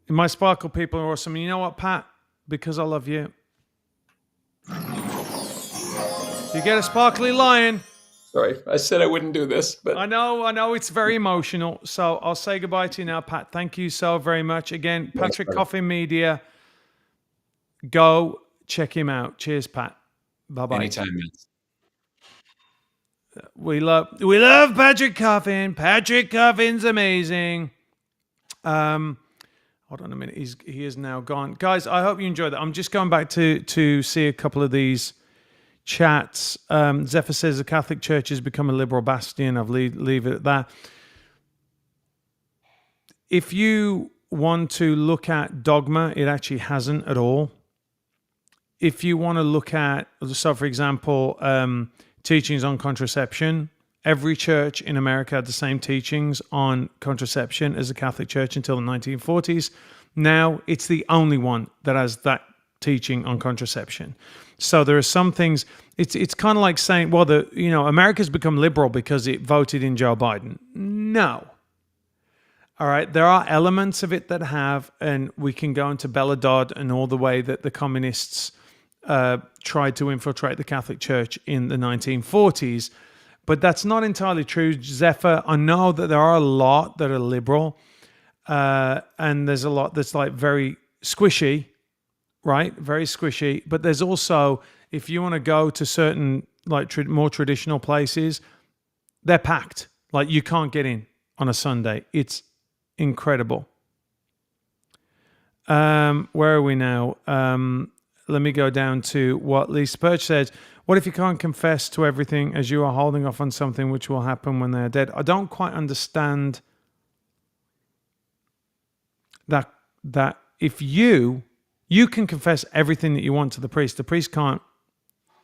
My Sparkle people are awesome. And you know what, Pat? Because I love you. You get a sparkly lion. Sorry, I said I wouldn't do this, but I know it's very emotional. So I'll say goodbye to you now, Pat. Thank you so very much. Again, Patrick Coffin Media. Go check him out. Cheers, Pat. Bye-bye. Anytime, man. We love Patrick Coffin. Patrick Coffin's amazing. Hold on a minute. He is now gone. Guys, I hope you enjoyed that. I'm just going back to see a couple of these chats. Zephyr says the Catholic Church has become a liberal bastion. I'll leave it at that. If you want to look at dogma, it actually hasn't at all. If you want to look at, so for example, teachings on contraception, every church in America had the same teachings on contraception as the Catholic Church until the 1940s. Now it's the only one that has that teaching on contraception. So there are some things. It's kind of like saying, well, America's become liberal because it voted in Joe Biden. No. All right, there are elements of it that have, and we can go into Bella Dodd and all the way that the communists tried to infiltrate the Catholic Church in the 1940s. But that's not entirely true, Zephyr. I know that there are a lot that are liberal, and there's a lot that's like very squishy, right? Very squishy. But there's also, if you want to go to certain like more traditional places, they're packed. Like you can't get in on a Sunday. It's incredible. Where are we now? Let me go down to what Lisa Birch says. What if you can't confess to everything as you are holding off on something which will happen when they're dead? I don't quite understand that if you can confess everything that you want to the priest can't.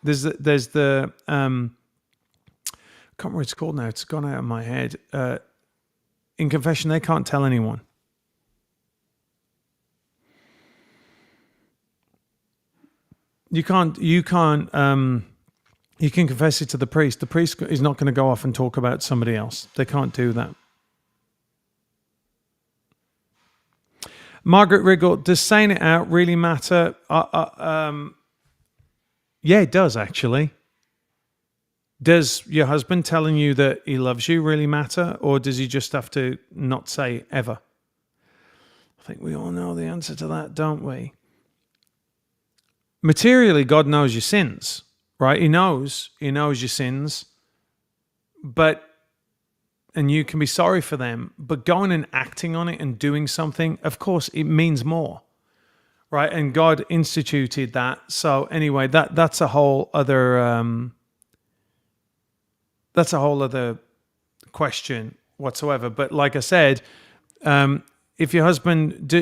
There's the I can't remember what it's called now. It's gone out of my head. In confession, they can't tell anyone. You can confess it to the priest. The priest is not going to go off and talk about somebody else. They can't do that. Margaret Riggle, does saying it out really matter? Yeah, it does actually. Does your husband telling you that he loves you really matter, or does he just have to not say ever? I think we all know the answer to that, don't we? Materially, God knows your sins, right? He knows your sins, and you can be sorry for them, but going and acting on it and doing something, of course, it means more, right? And God instituted that. So anyway, that's a whole other question whatsoever. But like I said, if your husband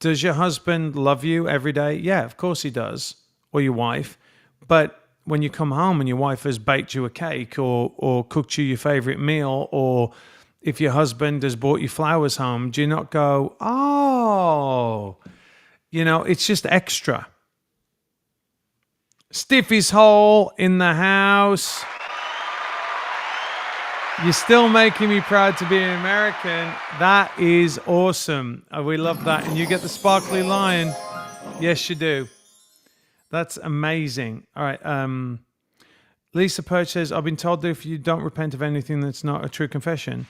does your husband love you every day? Yeah, of course he does, or your wife. But when you come home and your wife has baked you a cake or cooked you your favorite meal, or if your husband has brought you flowers home, do you not go, oh, it's just extra. Stiffy's Hole in the house. You're still making me proud to be an American. That is awesome. We love that. And you get the sparkly lion. Yes, you do. That's amazing. All right. Lisa Perch says, I've been told that if you don't repent of anything, that's not a true confession.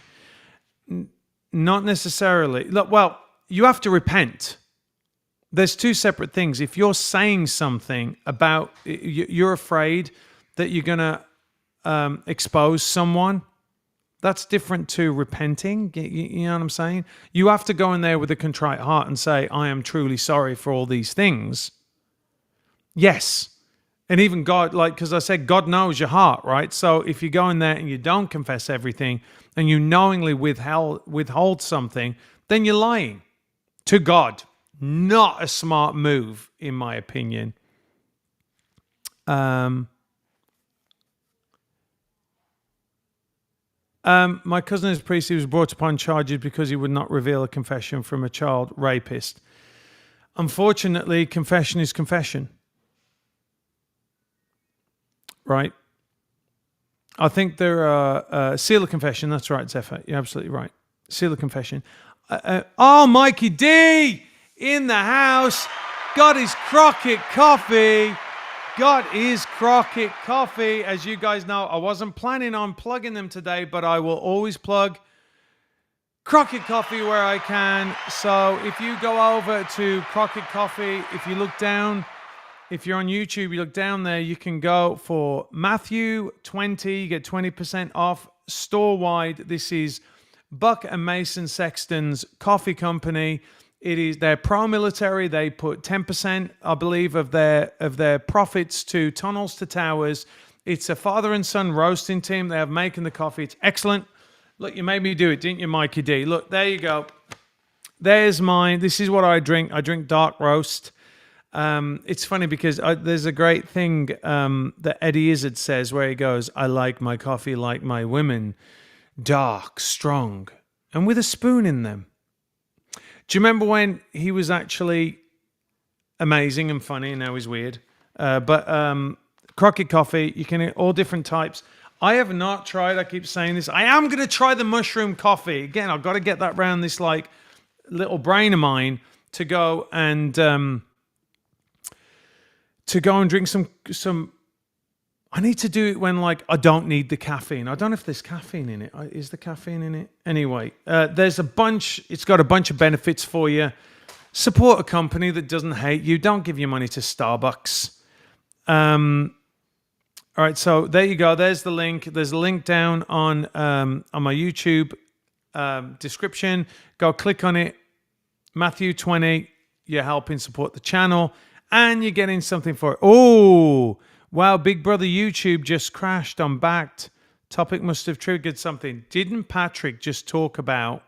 Not necessarily. Look, well, you have to repent. There's two separate things. If you're saying something about, you're afraid that you're going to expose someone, that's different to repenting. You know what I'm saying? You have to go in there with a contrite heart and say, I am truly sorry for all these things. Yes. And even God, because I said, God knows your heart, right? So if you go in there and you don't confess everything and you knowingly withhold something, then you're lying to God. Not a smart move, in my opinion. My cousin is a priest. He was brought upon charges because he would not reveal a confession from a child rapist. Unfortunately, confession is confession. Right? I think there are seal of confession. That's right, Zephyr. You're absolutely right. Seal of confession. Mikey D in the house. Got his Crockett coffee. Got his Crockett coffee. As you guys know, I wasn't planning on plugging them today, but I will always plug Crockett Coffee where I can. So if you go over to Crockett Coffee, if you look down, if you're on YouTube, you look down there, you can go for Matthew 20, you get 20% off store-wide. This is Buck and Mason Sexton's coffee company. They're pro-military. They put 10%, I believe, of their profits to Tunnels to Towers. It's a father and son roasting team. They have making the coffee. It's excellent. Look, you made me do it, didn't you, Mikey D? Look, there you go. There's mine. This is what I drink. I drink dark roast. It's funny because there's a great thing that Eddie Izzard says where he goes, I like my coffee like my women, dark, strong, and with a spoon in them. Do you remember when he was actually amazing and funny, and now he's weird? But Crockett Coffee, you can eat all different types. I have not tried, I keep saying this, I am going to try the mushroom coffee. Again, I've got to get that round this little brain of mine to go and drink some. I need to do it when I don't need the caffeine. I don't know if there's caffeine in it. Is there caffeine in it? Anyway, there's a bunch. It's got a bunch of benefits for you. Support a company that doesn't hate you. Don't give your money to Starbucks. All right, so there you go. There's the link. There's a link down on my YouTube description. Go click on it. Matthew 20. You're helping support the channel, and you're getting something for it. Oh, wow! Big Brother YouTube just crashed. I'm backed. Topic must have triggered something. Didn't Patrick just talk about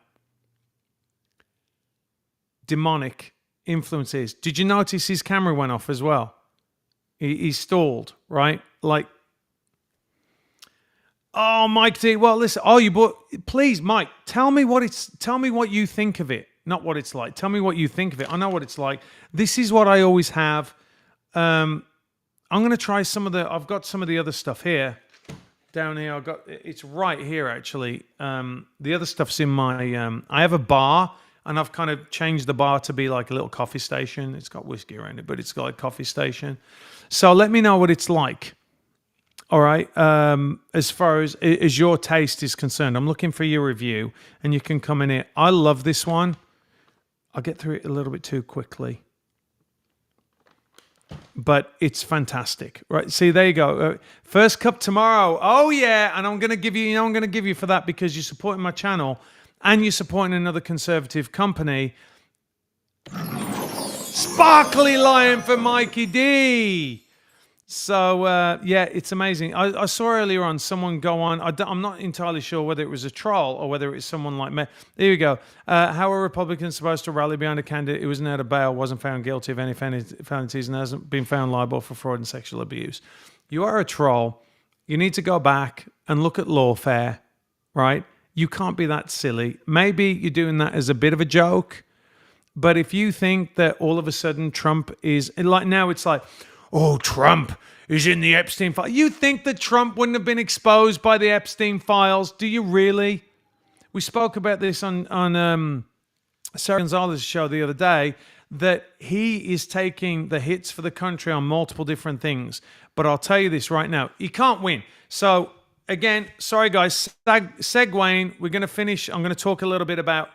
demonic influences? Did you notice his camera went off as well? He stalled, right? Like, oh, Mike D. Well, listen. Oh, you bought. Please, Mike, tell me what you think of it. Not what it's like. Tell me what you think of it. I know what it's like. This is what I always have. I'm going to try some of the. I've got some of the other stuff here. Down here, I've got. It's right here actually. The other stuff's in my. I have a bar, and I've kind of changed the bar to be like a little coffee station. It's got whiskey around it, but it's got a coffee station. So let me know what it's like. All right. As far as your taste is concerned, I'm looking for your review, and you can come in here. I love this one. I'll get through it a little bit too quickly, but it's fantastic, right? See, there you go. First cup tomorrow. Oh yeah, and I'm going to give you. I'm going to give you for that because you're supporting my channel, and you're supporting another conservative company. Sparkly Lion for Mikey D. So, yeah, it's amazing. I saw earlier on someone go on. I'm not entirely sure whether it was a troll or whether it was someone like me. There you go. How are Republicans supposed to rally behind a candidate who wasn't out of bail, wasn't found guilty of any felonies, and hasn't been found liable for fraud and sexual abuse? You are a troll. You need to go back and look at lawfare, right? You can't be that silly. Maybe you're doing that as a bit of a joke. But if you think that all of a sudden Trump is, like now it's like, oh, Trump is in the Epstein file. You think that Trump wouldn't have been exposed by the Epstein files? Do you really? We spoke about this on Sarah Gonzalez's show the other day, that he is taking the hits for the country on multiple different things. But I'll tell you this right now, he can't win. So again, sorry guys, segueing, we're going to finish. I'm going to talk a little bit about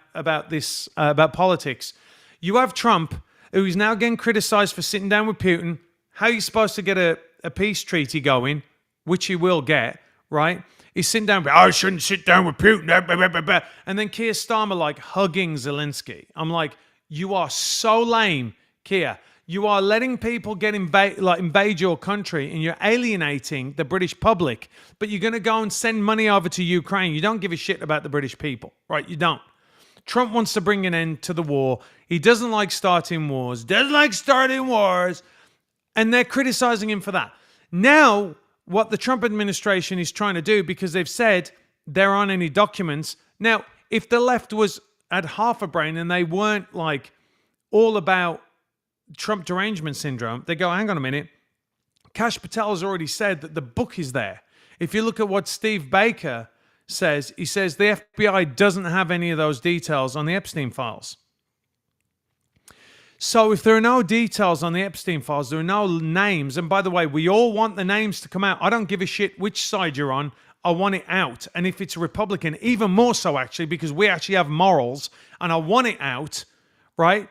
this, about politics. You have Trump, who is now getting criticized for sitting down with Putin. How are you supposed to get a peace treaty going, which he will get, right? He's sitting down, I shouldn't sit down with Putin. And then Keir Starmer like hugging Zelensky. I'm like, you are so lame, Keir. You are letting people get invade your country, and you're alienating the British public, but you're going to go and send money over to Ukraine. You don't give a shit about the British people, right? You don't. Trump wants to bring an end to the war. He doesn't like starting wars. And they're criticizing him for that. Now, what the Trump administration is trying to do, because they've said there aren't any documents. Now, if the left was at half a brain and they weren't like all about Trump derangement syndrome, they go, hang on a minute. Kash Patel has already said that the book is there. If you look at what Steve Baker says, he says the FBI doesn't have any of those details on the Epstein files. So if there are no details on the Epstein files, there are no names. And by the way, we all want the names to come out. I don't give a shit which side you're on. I want it out. And if it's a Republican, even more so actually, because we actually have morals, and I want it out, right?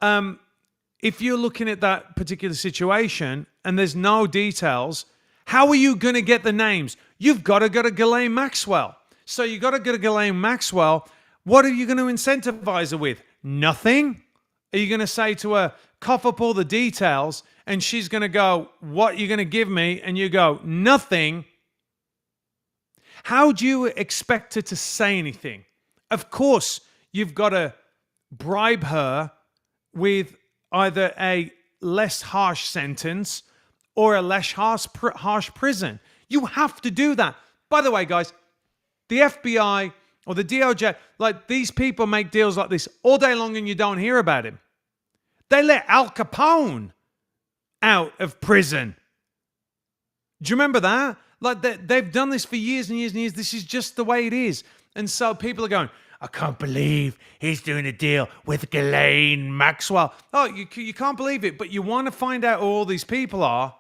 If you're looking at that particular situation and there's no details, how are you going to get the names? You've got to go to Ghislaine Maxwell. So you got to go to Ghislaine Maxwell. What are you going to incentivize her with? Nothing? Are you going to say to her, cough up all the details, and she's going to go, what are you going to give me? And you go, nothing. How do you expect her to say anything? Of course, you've got to bribe her with either a less harsh sentence or a less harsh prison. You have to do that. By the way, guys, the FBI or the DOJ, like these people make deals like this all day long and you don't hear about him. They let Al Capone out of prison. Do you remember that? Like they've done this for years and years and years. This is just the way it is. And so people are going, I can't believe he's doing a deal with Ghislaine Maxwell. Oh, you can't believe it, but you want to find out who all these people are.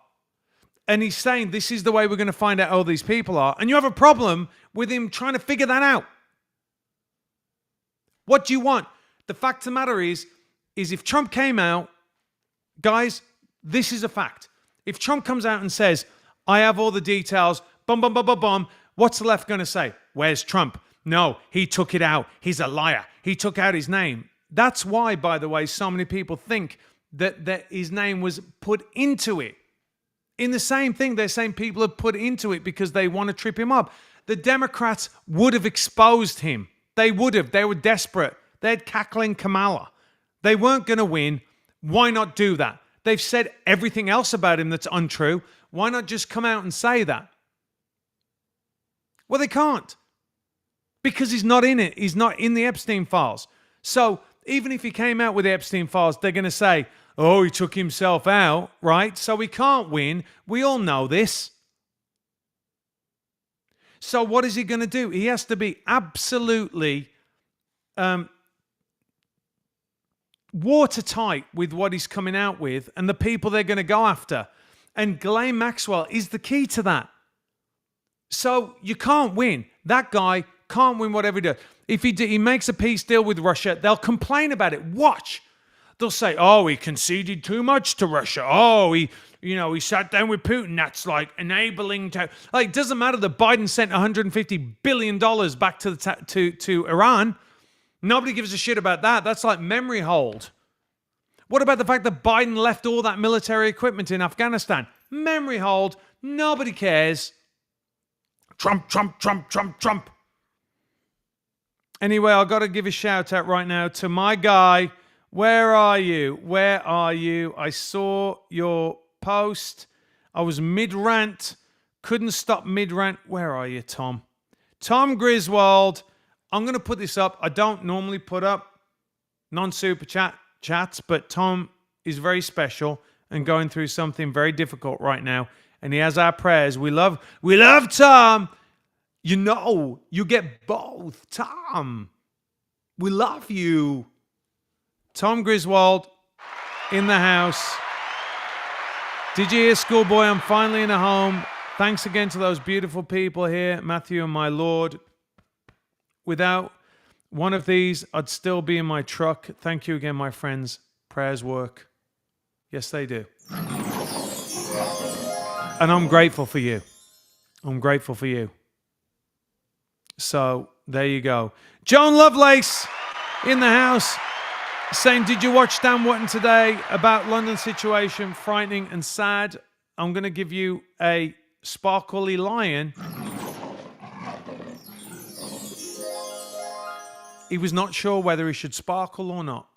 And he's saying this is the way we're going to find out who all these people are. And you have a problem with him trying to figure that out. What do you want? The fact of the matter is, is if Trump came out, guys, this is a fact. If Trump comes out and says, I have all the details, bum, bum, bum, bum, bum, what's the left going to say? Where's Trump? No, he took it out. He's a liar. He took out his name. That's why, by the way, so many people think that his name was put into it. In the same thing, they're saying people have put into it because they want to trip him up. The Democrats would have exposed him. They would have. They were desperate. They had cackling Kamala. They weren't going to win. Why not do that? They've said everything else about him that's untrue. Why not just come out and say that? Well, they can't. Because he's not in it. He's not in the Epstein files. So even if he came out with the Epstein files, they're going to say, oh, he took himself out, right? So he can't win. We all know this. So what is he going to do? He has to be absolutely watertight with what he's coming out with and the people they're going to go after. And Ghislaine Maxwell is the key to that. So you can't win. That guy can't win whatever he does. If he makes a peace deal with Russia, they'll complain about it. Watch. They'll say, oh, he conceded too much to Russia. Oh, he sat down with Putin. That's like enabling to... Like, it doesn't matter that Biden sent $150 billion back to Iran. Nobody gives a shit about that. That's like memory hold. What about the fact that Biden left all that military equipment in Afghanistan? Memory hold. Nobody cares. Trump, Trump, Trump, Trump, Trump. Anyway, I've got to give a shout out right now to my guy. Where are you? Where are you? I saw your post. I was mid-rant. Couldn't stop mid-rant. Where are you, Tom? Tom Griswold. I'm going to put this up. I don't normally put up non-super chats, but Tom is very special and going through something very difficult right now. And he has our prayers. We love Tom. You know, you get both. Tom, we love you. Tom Griswold in the house. Did you hear, schoolboy? I'm finally in a home. Thanks again to those beautiful people here, Matthew and my Lord. Without one of these, I'd still be in my truck. Thank you again, my friends. Prayers work. Yes, they do. And I'm grateful for you. I'm grateful for you. So, there you go. Joan Lovelace in the house saying, did you watch Dan Wotton today about London situation? Frightening and sad. I'm going to give you a sparkly lion. He was not sure whether he should sparkle or not.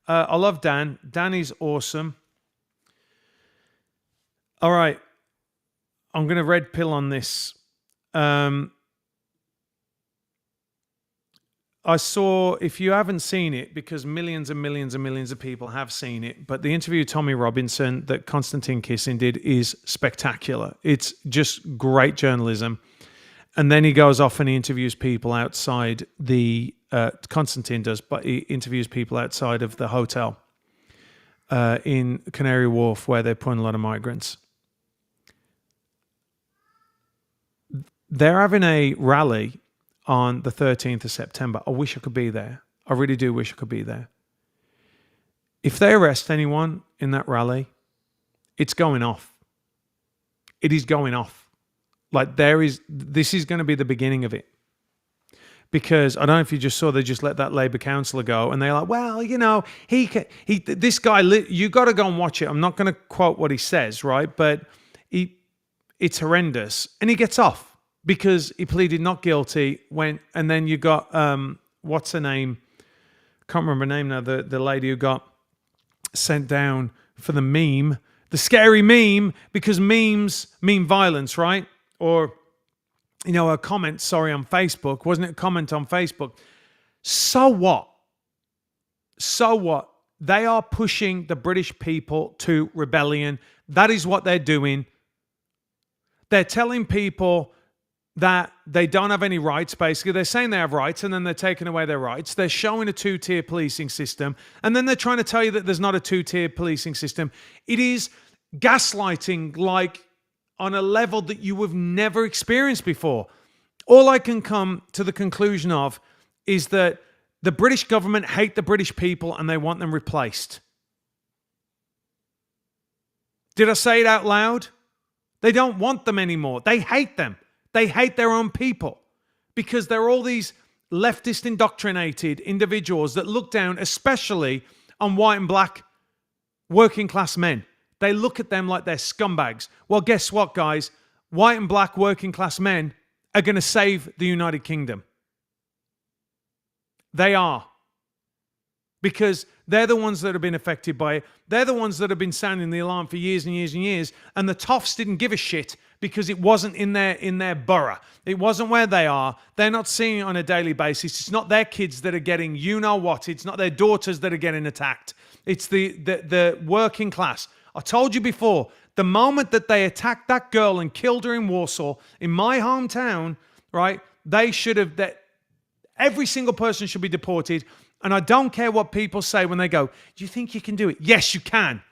I love Dan. Dan is awesome. All right. I'm going to red pill on this. I saw, if you haven't seen it, because millions and millions and millions of people have seen it, but the interview with Tommy Robinson that Konstantin Kisin did is spectacular. It's just great journalism. And then he goes off and he interviews people outside the, Konstantin does, but he interviews people outside of the hotel in Canary Wharf where they're putting a lot of migrants. They're having a rally on the 13th of September. I wish I could be there. I really do wish I could be there. If they arrest anyone in that rally, it's going off. It is going off. Like this is going to be the beginning of it. Because I don't know if you just saw, they just let that Labour councillor go and they're like, well, you know, this guy, you got to go and watch it. I'm not going to quote what he says, right? But it's horrendous. And he gets off. Because he pleaded not guilty, and then you got, what's her name? Can't remember her name now, the lady who got sent down for the meme, the scary meme, because memes mean violence, right? Or, you know, a comment, on Facebook. Wasn't it a comment on Facebook? So what? So what? They are pushing the British people to rebellion. That is what they're doing. They're telling people that they don't have any rights, basically. They're saying they have rights, and then they're taking away their rights. They're showing a two-tier policing system, and then they're trying to tell you that there's not a two-tier policing system. It is gaslighting, like, on a level that you have never experienced before. All I can come to the conclusion of is that The British government hate the British people and they want them replaced. Did I say it out loud? They don't want them anymore. They hate them. They hate their own people because they're all these leftist indoctrinated individuals that look down especially on white and black working class men. They look at them like they're scumbags. Well, guess what, guys? White and black working class men are going to save the United Kingdom. They are. Because they're the ones that have been affected by it. They're the ones that have been sounding the alarm for years and years and years. And the toffs didn't give a shit because it wasn't in their borough. It wasn't where they are. They're not seeing it on a daily basis. It's not their kids that are getting you-know-what. It's not their daughters that are getting attacked. It's the working class. I told you before, the moment that they attacked that girl and killed her in Warsaw, in my hometown, right, they should have... Every single person should be deported. And I don't care what people say when they go, do you think you can do it? Yes, you can.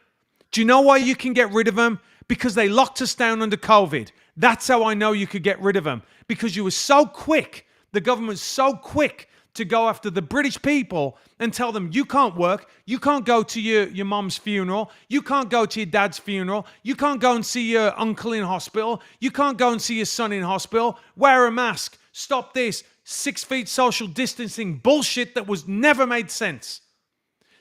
Do you know why you can get rid of them? Because they locked us down under COVID. That's how I know you could get rid of them. Because you were so quick, the government was so quick to go after the British people and tell them, you can't work, you can't go to your mom's funeral, you can't go to your dad's funeral, you can't go and see your uncle in hospital, you can't go and see your son in hospital, wear a mask, stop this, 6 feet social distancing bullshit that was never made sense.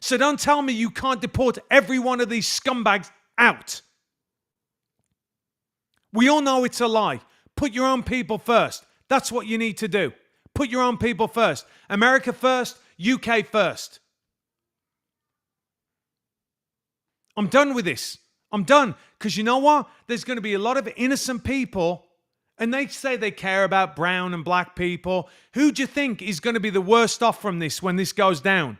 So don't tell me you can't deport every one of these scumbags out. We all know it's a lie. Put your own people first. That's what you need to do. Put your own people first. America first, UK first. I'm done with this. I'm done. Because you know what? There's going to be a lot of innocent people. And they say they care about brown and black people. Who do you think is going to be the worst off from this when this goes down?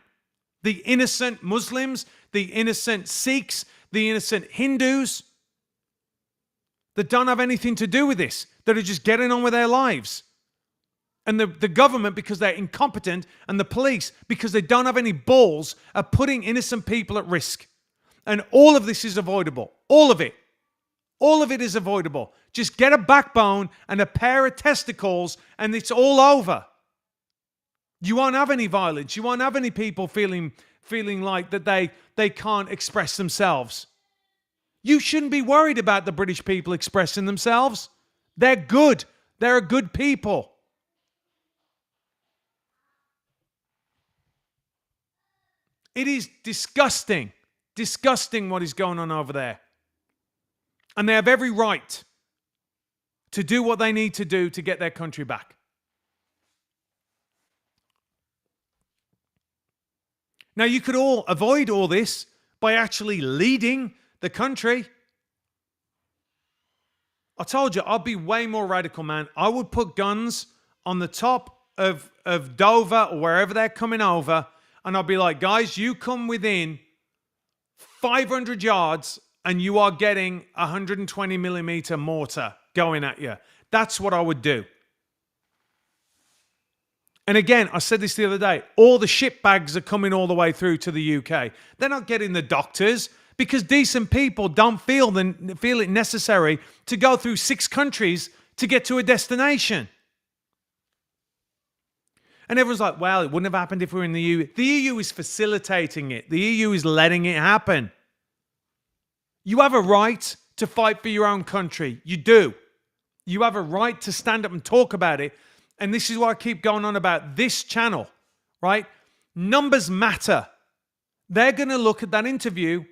The innocent Muslims, the innocent Sikhs, the innocent Hindus that don't have anything to do with this, that are just getting on with their lives. And the government, because they're incompetent, and the police, because they don't have any balls, are putting innocent people at risk. And all of this is avoidable. All of it. All of it is avoidable. Just get a backbone and a pair of testicles and it's all over. You won't have any violence. You won't have any people feeling like that they can't express themselves. You shouldn't be worried about the British people expressing themselves. They're good. They're a good people. It is disgusting. Disgusting what is going on over there. And they have every right to do what they need to do to get their country back. Now, you could all avoid all this by actually leading the country. I told you, I'd be way more radical, man. I would put guns on the top of Dover or wherever they're coming over, and I'd be like, guys, you come within 500 yards and you are getting 120 millimeter mortar going at you. That's what I would do. And again, I said this the other day, all the shit bags are coming all the way through to the UK. They're not getting the doctors because decent people don't feel it necessary to go through 6 countries to get to a destination. And everyone's like, well, it wouldn't have happened if we were in the EU. The EU is facilitating it. The EU is letting it happen. You have a right to fight for your own country. You do. You have a right to stand up and talk about it. And this is why I keep going on about this channel, right? Numbers matter. They're going to look at that interview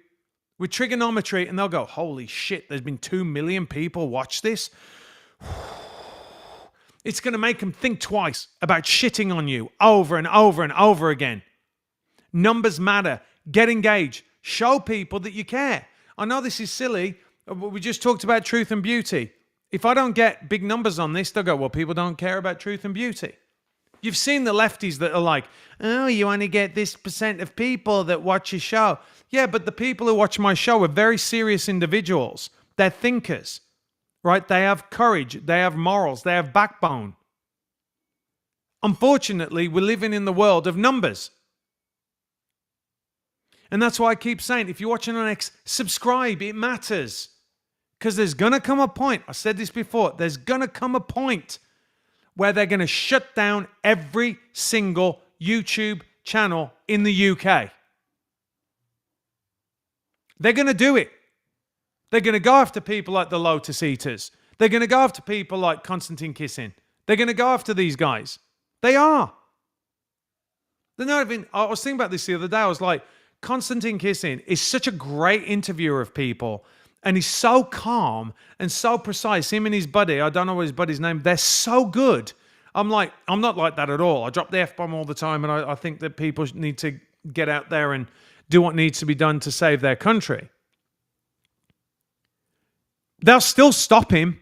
with trigonometry and they'll go, holy shit, there's been 2 million people watch this. It's going to make them think twice about shitting on you over and over and over again. Numbers matter. Get engaged. Show people that you care. I know this is silly, but we just talked about truth and beauty. If I don't get big numbers on this, they'll go, well, people don't care about truth and beauty. You've seen the lefties that are like, oh, you only get this % of people that watch your show. Yeah, but the people who watch my show are very serious individuals. They're thinkers, right? They have courage. They have morals. They have backbone. Unfortunately, we're living in the world of numbers. And that's why I keep saying, if you're watching on X, subscribe. It matters. Because there's going to come a point, I said this before, there's going to come a point where they're going to shut down every single YouTube channel in the UK. They're going to do it. They're going to go after people like the Lotus Eaters. They're going to go after people like Konstantin Kisin. They're going to go after these guys. They are. They're not even... I was thinking about this the other day. I was like, Konstantin Kisin is such a great interviewer of people, and he's so calm and so precise. Him and his buddy, I don't know what his buddy's name, they're so good. I'm not like that at all. I drop the F-bomb all the time, and I think that people need to get out there and do what needs to be done to save their country. They'll still stop him.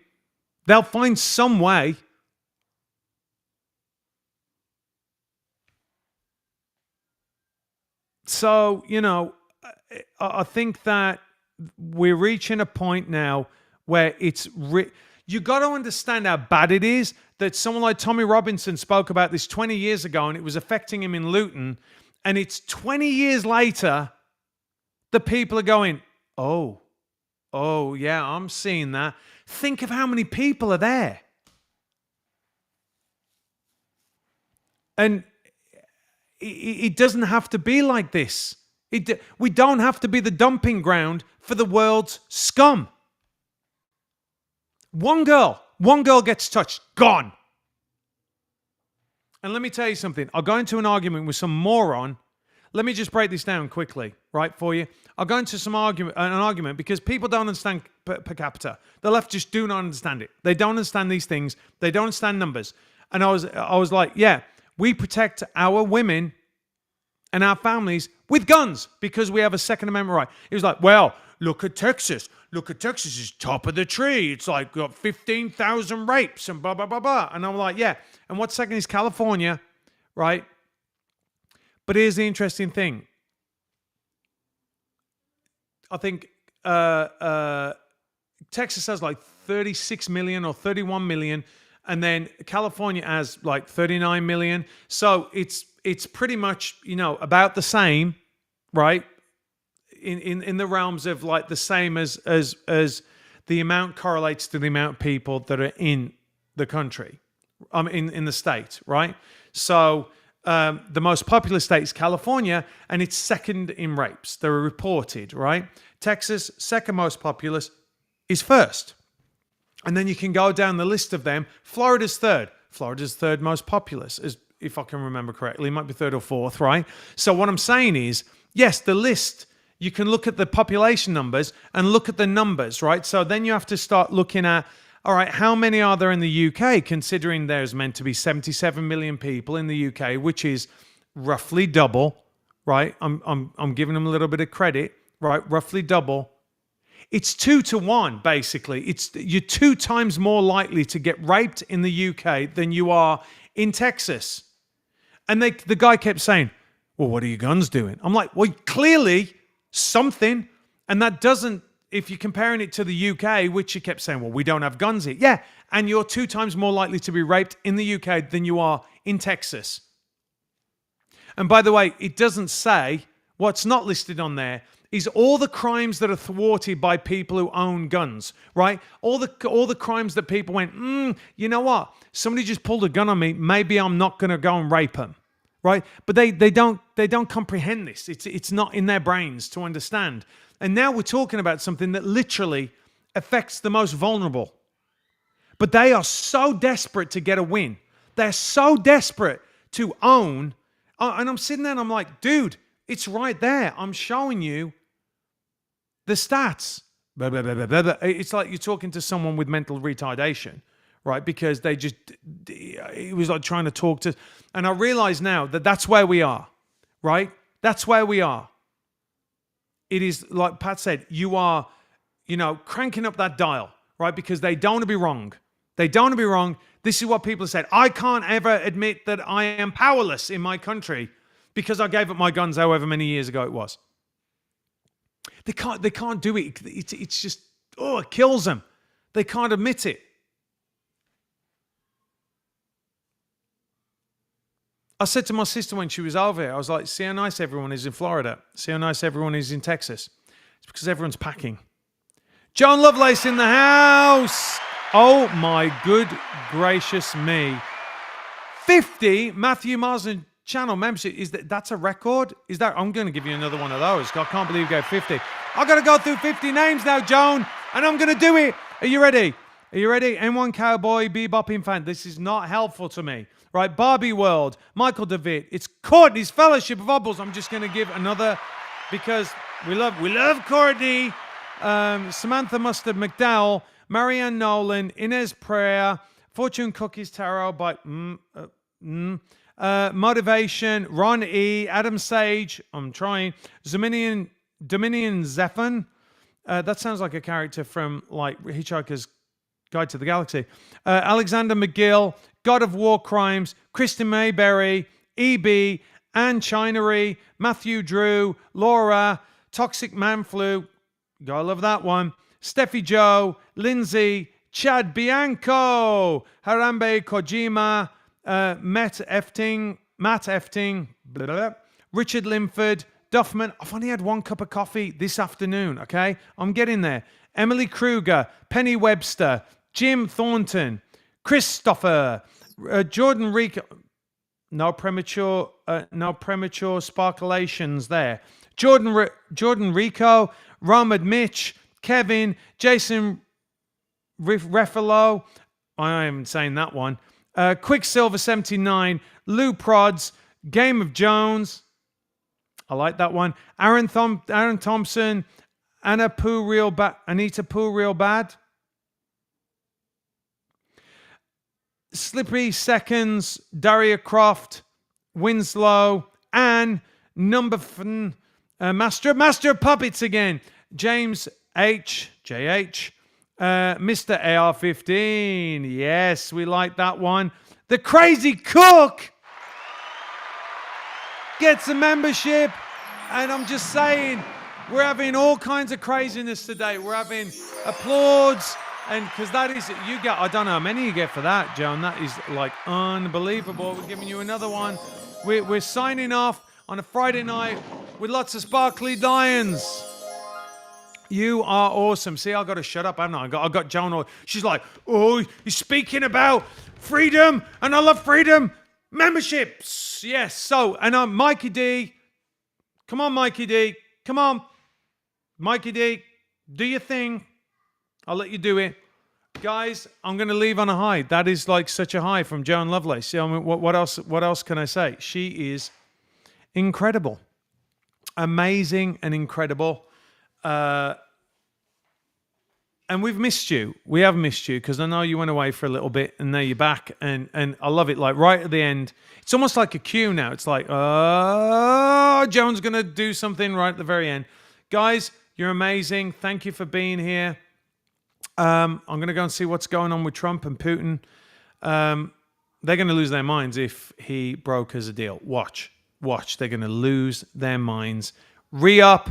They'll find some way. So, I think that we're reaching a point now where it's... you got to understand how bad it is that someone like Tommy Robinson spoke about this 20 years ago, and it was affecting him in Luton. And it's 20 years later, the people are going, oh, yeah, I'm seeing that. Think of how many people are there. And it doesn't have to be like this. We don't have to be the dumping ground for the world's scum. One girl gets touched, gone. And let me tell you something. I'll go into an argument with some moron. Let me just break this down quickly, right, for you. I'll go into an argument because people don't understand per capita. The left just do not understand it. They don't understand these things. They don't understand numbers. And I was like, yeah, we protect our women and our families with guns because we have a Second Amendment right. He was like, well, look at Texas. Look at Texas is top of the tree. It's like got 15,000 rapes and blah, blah, blah, blah. And I'm like, yeah. And what's second is California, right? But here's the interesting thing. I think Texas has like 36 million or 31 million. And then California has like 39 million. So it's pretty much, about the same, right? In the realms of like the same as the amount correlates to the amount of people that are in the country, in the state, right? So the most populous state is California, and it's second in rapes that are reported, right? Texas, second most populous, is first. And then you can go down the list of them. Florida's third. Florida's third most populous, if I can remember correctly. It might be third or fourth, right? So what I'm saying is, yes, the list, you can look at the population numbers and look at the numbers, right? So then you have to start looking at, all right, how many are there in the UK, considering there's meant to be 77 million people in the UK, which is roughly double, right? I'm giving them a little bit of credit, right? Roughly double. It's 2 to 1, basically. You're 2 times more likely to get raped in the UK than you are in Texas. And the guy kept saying, well, what are your guns doing? I'm like, well, clearly something. And that doesn't, if you're comparing it to the UK, which you kept saying, well, we don't have guns here. Yeah, and you're 2 times more likely to be raped in the UK than you are in Texas. And by the way, it doesn't say, what's not listed on there is all the crimes that are thwarted by people who own guns, right? All the crimes that people went, you know what? Somebody just pulled a gun on me. Maybe I'm not going to go and rape them, right? But they don't comprehend this. It's not in their brains to understand. And now we're talking about something that literally affects the most vulnerable. But they are so desperate to get a win. They're so desperate to own. And I'm sitting there and I'm like, dude, it's right there. I'm showing you the stats. Blah, blah, blah, blah, blah. It's like you're talking to someone with mental retardation, right? Because it was like trying to talk to, and I realize now that that's where we are, right? That's where we are. It is like Pat said, you are, cranking up that dial, right? Because they don't want to be wrong. They don't want to be wrong. This is what people have said. I can't ever admit that I am powerless in my country because I gave up my guns however many years ago it was. They can't do it. It's just, it kills them. They can't admit it. I said to my sister when she was over here, I was like, see how nice everyone is in Florida. See how nice everyone is in Texas. It's because everyone's packing. John Lovelace in the house. Oh my good gracious me. 50 Matthew, Mars and channel membership. That's a record? I'm going to give you another one of those. I can't believe you gave 50. I've got to go through 50 names now, Joan, and I'm going to do it. Are you ready? Are you ready? N1 Cowboy, Bebopping Fan. This is not helpful to me. Right, Barbie World, Michael DeVitt. It's Courtney's Fellowship of Obbles. I'm just going to give another because we love Courtney. Samantha Mustard McDowell, Marianne Nolan, Inez Prayer, Fortune Cookies Tarot by Motivation, Ron E, Adam Sage, I'm trying, Dominion Zephon. That sounds like a character from like Hitchhiker's Guide to the Galaxy. Alexander McGill, God of War Crimes, Kristen Mayberry, EB, Anne Chinery, Matthew Drew, Laura, Toxic Man Flu, gotta love that one, Steffi Joe, Lindsay, Chad Bianco, Harambe Kojima, Matt Efting, blah, blah, blah, Richard Linford, Duffman. I've only had one cup of coffee this afternoon, okay? I'm getting there. Emily Kruger, Penny Webster, Jim Thornton, Christopher, Jordan Rico. No premature sparkulations there. Jordan Rico, Ramad Mitch, Kevin, Jason Refalo. I am saying that one. Quicksilver 79, Lou Prods, Game of Jones. I like that one. Aaron Thompson, Anita Pooh Real Bad. Slippery Seconds, Daria Croft, Winslow, Anne, Master of Puppets again, James H, JH, Mr. AR15, yes, we like that one. The Crazy Cook gets a membership, and I'm just saying, we're having all kinds of craziness today. We're having applause. And because that is, you get, I don't know how many you get for that, Joan. That is like unbelievable. We're giving you another one. We're signing off on a Friday night with lots of sparkly lions. You are awesome. See, I got to shut up, haven't I? I got Joan. She's like, oh, he's speaking about freedom, and I love freedom. Memberships. Yes. So, and I'm Mikey D. Come on, Mikey D. Come on. Mikey D, do your thing. I'll let you do it. Guys, I'm going to leave on a high. That is like such a high from Joan Lovelace. I mean, what else can I say? She is incredible. Amazing and incredible. And we've missed you. We have missed you because I know you went away for a little bit and now you're back. And I love it. Like right at the end, it's almost like a cue now. It's like, oh, Joan's going to do something right at the very end. Guys, you're amazing. Thank you for being here. I'm going to go and see what's going on with Trump and Putin. They're going to lose their minds if he brokers a deal. Watch. They're going to lose their minds. Re-up,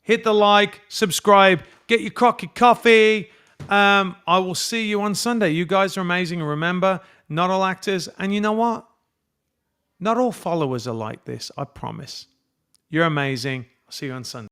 hit the like, subscribe, get your coffee. I will see you on Sunday. You guys are amazing. And remember, not all actors. And you know what? Not all followers are like this. I promise. You're amazing. I'll see you on Sunday.